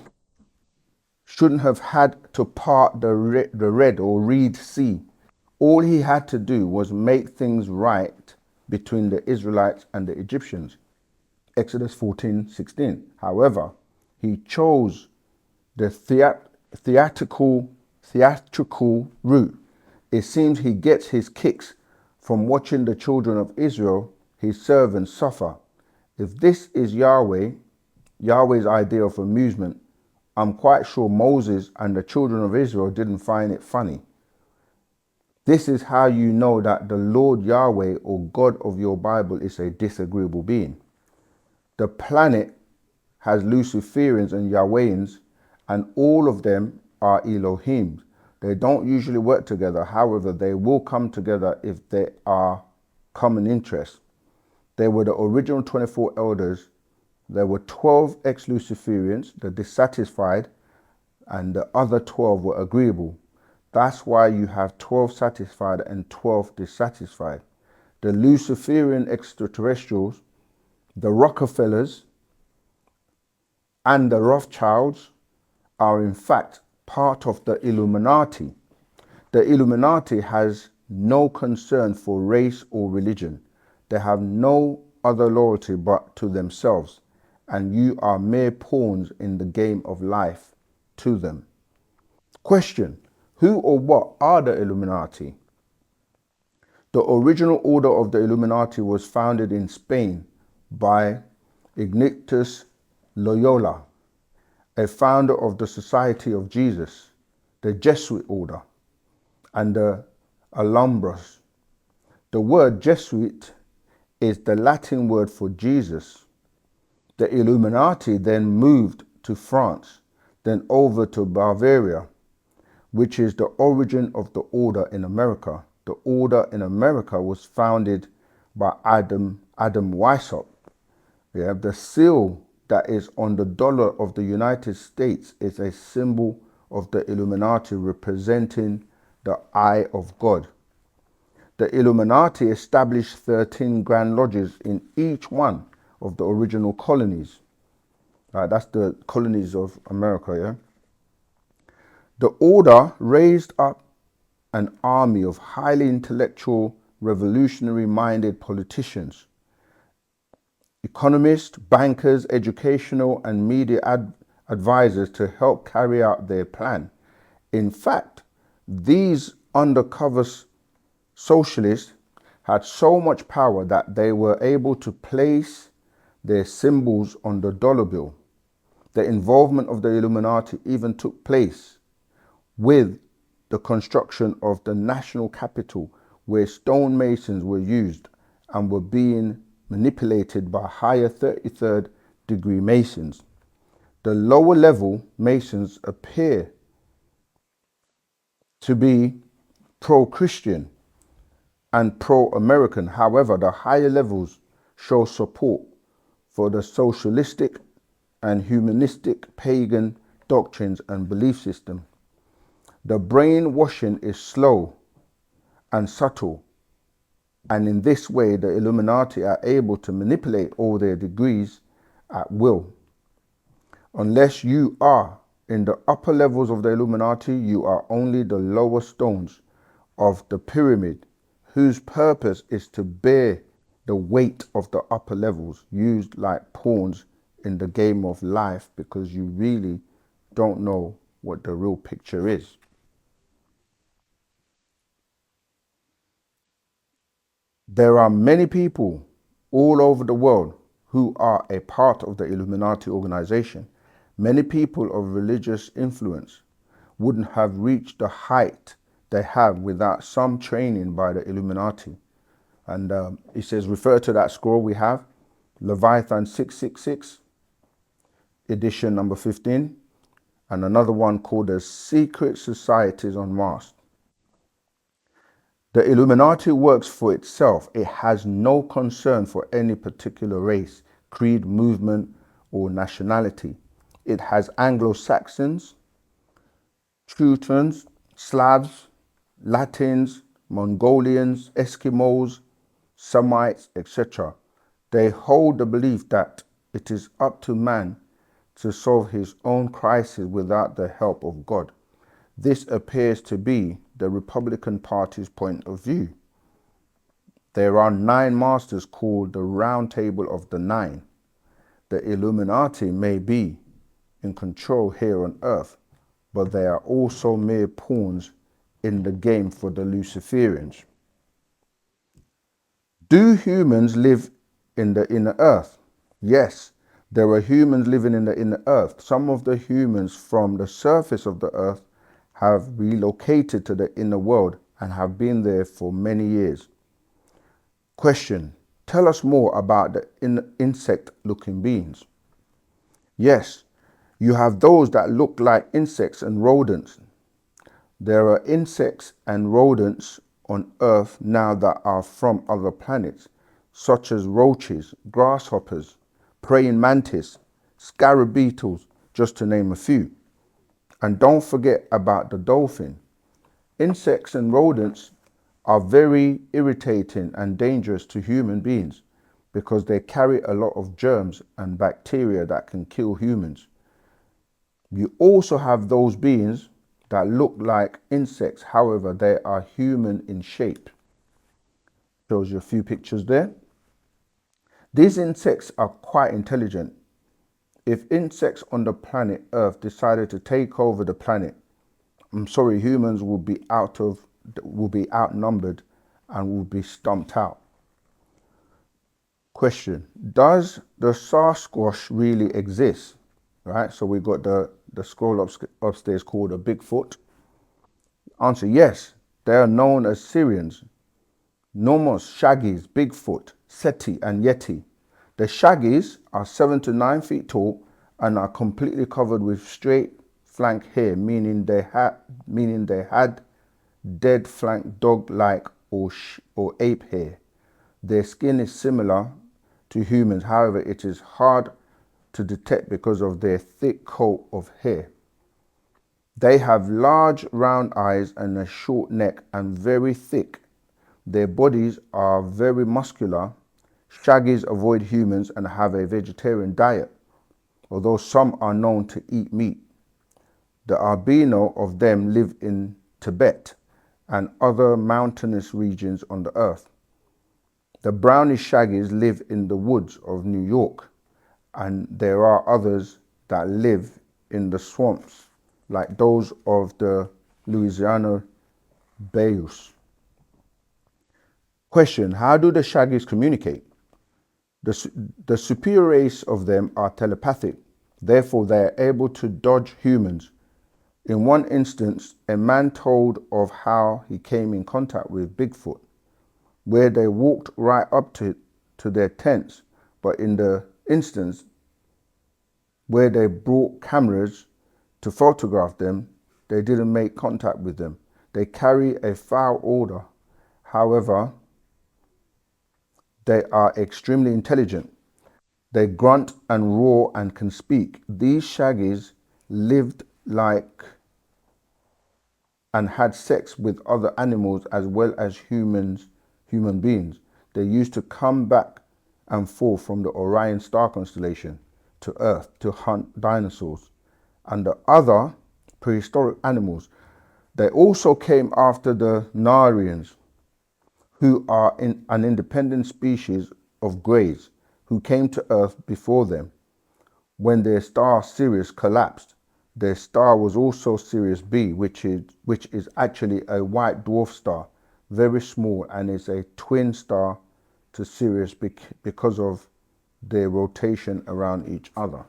shouldn't have had to part the Red or Reed Sea. All he had to do was make things right between the Israelites and the Egyptians. Exodus 14:16. However, he chose the theatrical route. It seems he gets his kicks from watching the children of Israel, his servants, suffer. If this is Yahweh's idea of amusement, I'm quite sure Moses and the children of Israel didn't find it funny. This is how you know that the Lord Yahweh, or God of your Bible, is a disagreeable being. The planet has Luciferians and Yahwehians, and all of them are Elohim. They don't usually work together. However, they will come together if there are common interests. They were the original 24 elders. There were 12 ex-Luciferians, the dissatisfied, and the other 12 were agreeable. That's why you have 12 satisfied and 12 dissatisfied. The Luciferian extraterrestrials, the Rockefellers, and the Rothschilds are in fact part of the Illuminati. The Illuminati has no concern for race or religion. They have no other loyalty but to themselves, and you are mere pawns in the game of life to them. Question: who or what are the Illuminati? The original order of the Illuminati was founded in Spain by Ignatius Loyola, a founder of the Society of Jesus, the Jesuit order, and the Alhambras. The word Jesuit is the Latin word for Jesus. The Illuminati then moved to France, then over to Bavaria, which is the origin of the order in America. The order in America was founded by Adam Weishaupt. Yeah, the seal that is on the dollar of the United States is a symbol of the Illuminati, representing the eye of God. The Illuminati established 13 grand lodges in each one of the original colonies. That's the colonies of America, yeah? The order raised up an army of highly intellectual, revolutionary-minded politicians, economists, bankers, educational and media advisors to help carry out their plan. In fact, these undercover socialists had so much power that they were able to place their symbols on the dollar bill. The involvement of the Illuminati even took place with the construction of the national capital, where stonemasons were used and were being manipulated by higher 33rd degree masons. The lower level masons appear to be pro-Christian and pro-American. However, the higher levels show support for the socialistic and humanistic pagan doctrines and belief system. The brainwashing is slow and subtle, and in this way the Illuminati are able to manipulate all their degrees at will. Unless you are in the upper levels of the Illuminati, you are only the lower stones of the pyramid, whose purpose is to bear the weight of the upper levels, used like pawns in the game of life, because you really don't know what the real picture is. There are many people all over the world who are a part of the Illuminati organization. Many people of religious influence wouldn't have reached the height they have without some training by the Illuminati. And it says, refer to that scroll we have, Leviathan 666, edition number 15, and another one called the Secret Societies Unmasked. The Illuminati works for itself. It has no concern for any particular race, creed, movement, or nationality. It has Anglo-Saxons, Teutons, Slavs, Latins, Mongolians, Eskimos, Semites, etc. They hold the belief that it is up to man to solve his own crisis without the help of God. This appears to be the Republican Party's point of view. There are 9 masters called the Round Table of the Nine. The Illuminati may be in control here on earth, but they are also mere pawns in the game for the Luciferians. Do humans live in the inner earth? Yes, there are humans living in the inner earth. Some of the humans from the surface of the earth have relocated to the inner world and have been there for many years. Question: tell us more about the insect-looking beings. Yes, you have those that look like insects and rodents. There are insects and rodents on Earth now that are from other planets, such as roaches, grasshoppers, praying mantis, scarab beetles, just to name a few. And don't forget about the dolphin. Insects and rodents are very irritating and dangerous to human beings because they carry a lot of germs and bacteria that can kill humans. You also have those beings that look like insects, however, they are human in shape. Shows you a few pictures there. These insects are quite intelligent. If insects on the planet Earth decided to take over the planet, humans will be outnumbered and will be stomped out. Question: does the Sasquatch really exist? Right, so we've got the scroll upstairs called a Bigfoot. Answer: yes, they are known as Syrians, Nomos, Shaggies, Bigfoot, Seti, and Yeti. The Shaggies are 7 to 9 feet tall and are completely covered with straight flank hair, meaning they had dead flank dog-like or ape hair. Their skin is similar to humans, however, it is hard to detect because of their thick coat of hair. They have large round eyes and a short neck and very thick. Their bodies are very muscular. Shaggies avoid humans and have a vegetarian diet, although some are known to eat meat. The albino of them live in Tibet and other mountainous regions on the earth. The brownish shaggies live in the woods of New York, and there are others that live in the swamps, like those of the Louisiana bayous. Question: how do the shaggies communicate? The superior race of them are telepathic, therefore they are able to dodge humans. In one instance, a man told of how he came in contact with Bigfoot, where they walked right up to their tents, but in the instance where they brought cameras to photograph them, they didn't make contact with them. They carry a foul odor. However, they are extremely intelligent. They grunt and roar and can speak. These shaggies lived like and had sex with other animals as well as human beings. They used to come back and forth from the Orion star constellation. to Earth to hunt dinosaurs and the other prehistoric animals. They also came after the Narians, who are an independent species of greys who came to Earth before them. When their star Sirius collapsed, their star was also Sirius B, which is actually a white dwarf star, very small, and is a twin star to Sirius because of their rotation around each other.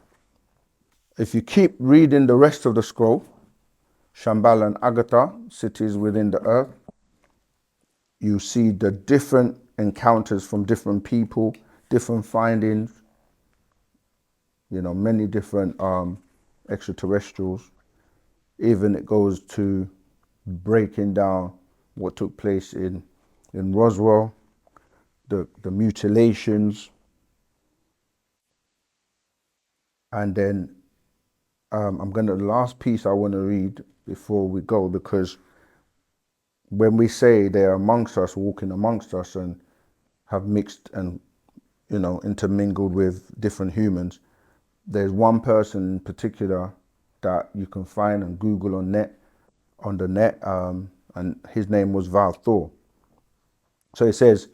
If you keep reading the rest of the scroll, Shambhala and Agartha, cities within the earth, you see the different encounters from different people, different findings, many different extraterrestrials. Even it goes to breaking down what took place in Roswell, the mutilations, and then the last piece I want to read before we go, because when we say they're amongst us, walking amongst us, and have mixed and intermingled with different humans, there's one person in particular that you can find and Google on the net, and his name was Val Thor. So it says,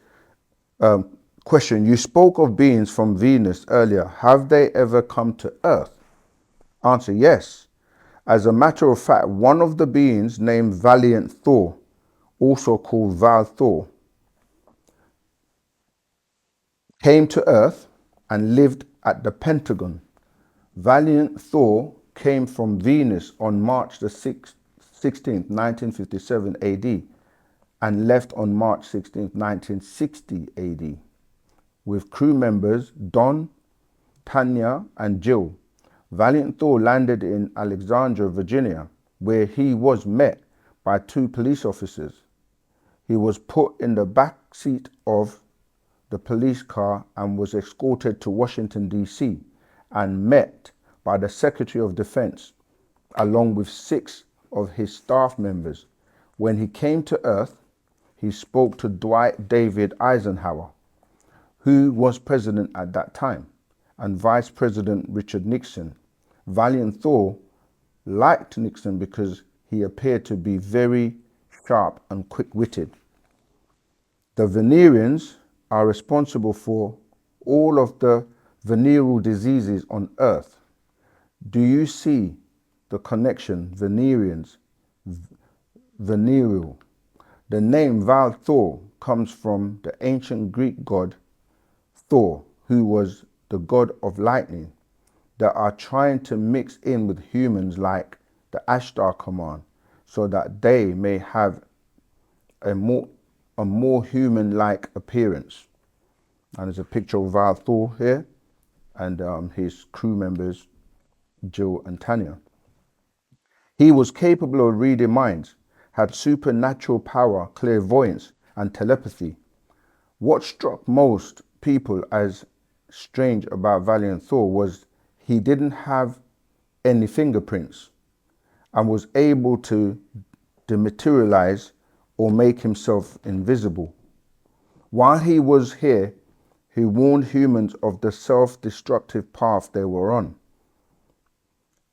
question, you spoke of beings from Venus earlier. Have they ever come to Earth? Answer, yes. As a matter of fact, one of the beings named Valiant Thor, also called Val Thor, came to Earth and lived at the Pentagon. Valiant Thor came from Venus on March the 16th, 1957 AD, and left on March 16th, 1960 AD, with crew members Don, Tanya, and Jill. Valiant Thor landed in Alexandria, Virginia, where he was met by 2 police officers. He was put in the back seat of the police car and was escorted to Washington, D.C., and met by the Secretary of Defense, along with 6 of his staff members. When he came to Earth, he spoke to Dwight David Eisenhower, who was president at that time, and Vice President Richard Nixon. Valiant Thor liked Nixon because he appeared to be very sharp and quick-witted. The Venerians are responsible for all of the venereal diseases on Earth. Do you see the connection? Venerians, venereal. The name Val Thor comes from the ancient Greek god Thor, who was the god of lightning, that are trying to mix in with humans like the Ashtar command, so that they may have a more human-like appearance. And there's a picture of Val Thor here, and his crew members, Jill and Tanya. He was capable of reading minds, had supernatural power, clairvoyance, and telepathy. What struck most people as strange about Valiant Thor was he didn't have any fingerprints and was able to dematerialize or make himself invisible. While he was here, he warned humans of the self-destructive path they were on.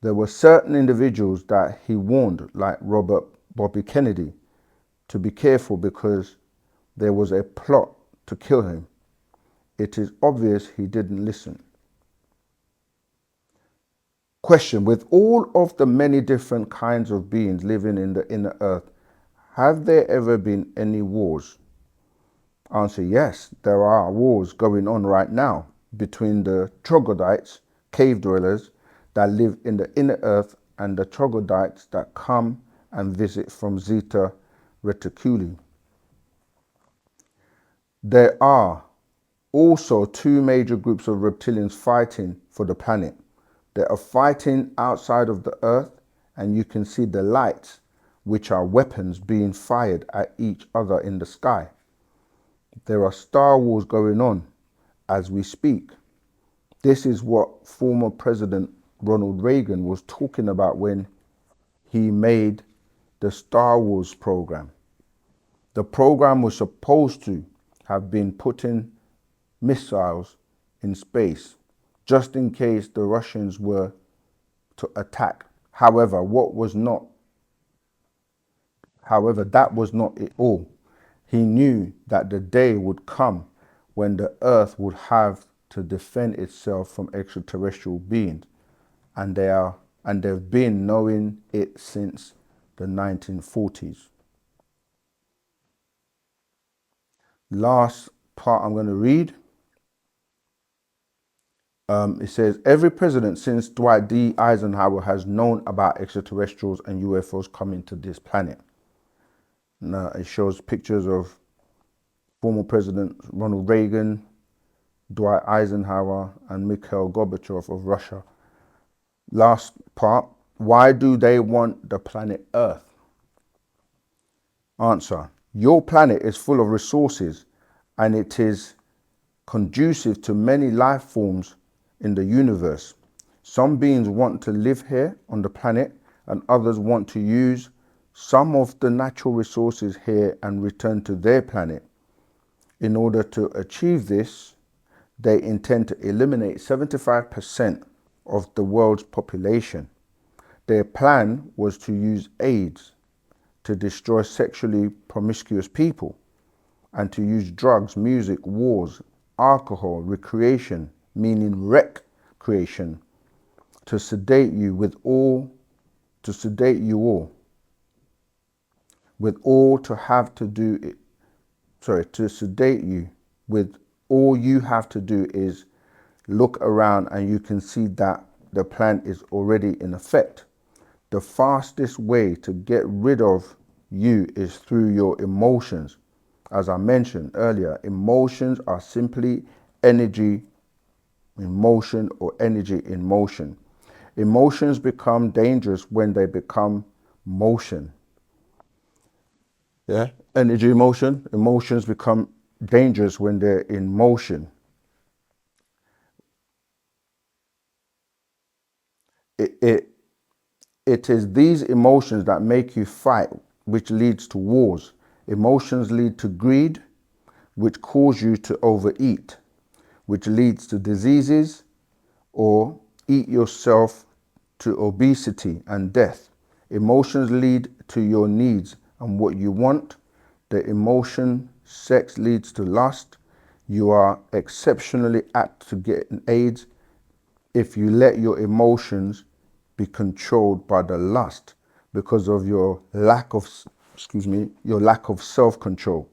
There were certain individuals that he warned, like Robert Bobby Kennedy, to be careful because there was a plot to kill him. It is obvious he didn't listen. Question, with all of the many different kinds of beings living in the inner earth, have there ever been any wars? Answer, yes, there are wars going on right now between the troglodytes, cave dwellers, that live in the inner earth, and the troglodytes that come and visit from Zeta Reticuli. There are also 2 major groups of reptilians fighting for the planet. They are fighting outside of the earth, and you can see the lights, which are weapons being fired at each other in the sky. There are Star Wars going on as we speak. This is what former President Ronald Reagan was talking about when he made the Star Wars program. The program was supposed to have been putting missiles in space just in case the Russians were to attack. However, that was not it all. He knew that the day would come when the earth would have to defend itself from extraterrestrial beings, and they've been knowing it since the 1940s. Last part I'm going to read. It says, every president since Dwight D. Eisenhower has known about extraterrestrials and UFOs coming to this planet. Now, it shows pictures of former Presidents Ronald Reagan, Dwight Eisenhower, and Mikhail Gorbachev of Russia. Last part, why do they want the planet Earth? Answer, your planet is full of resources and it is conducive to many life forms in the universe. Some beings want to live here on the planet and others want to use some of the natural resources here and return to their planet. In order to achieve this, they intend to eliminate 75% of the world's population. Their plan was to use AIDS to destroy sexually promiscuous people and to use drugs, music, wars, alcohol, recreation, meaning recreation, to sedate you all, with all to have to do it. To sedate you with all you have to do is look around and you can see that the plan is already in effect. The fastest way to get rid of you is through your emotions. As I mentioned earlier, emotions are simply energy in motion or energy in motion. Emotions become dangerous when they become motion. Yeah, energy, emotion. Emotions become dangerous when they're in motion. It is these emotions that make you fight, which leads to wars. Emotions lead to greed, which cause you to overeat, which leads to diseases, or eat yourself to obesity and death. Emotions lead to your needs and what you want. The emotion sex leads to lust. You are exceptionally apt to get AIDS if you let your emotions be controlled by the lust because of your lack of self-control.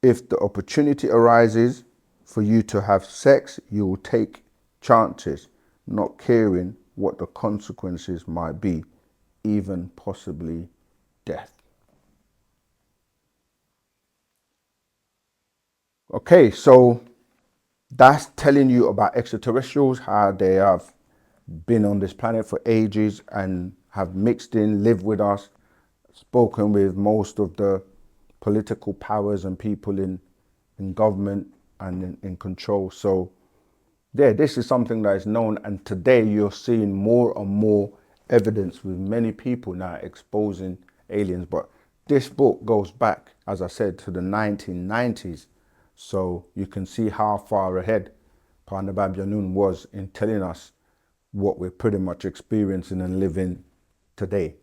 If the opportunity arises for you to have sex, you will take chances, not caring what the consequences might be, even possibly death. Okay, so that's telling you about extraterrestrials, how they have been on this planet for ages and have mixed in, lived with us, spoken with most of the political powers and people in government and in control. So yeah, this is something that is known, and today you're seeing more and more evidence with many people now exposing aliens. But this book goes back, as I said, to the 1990s. So you can see how far ahead Panabab Yanun was in telling us what we're pretty much experiencing and living today.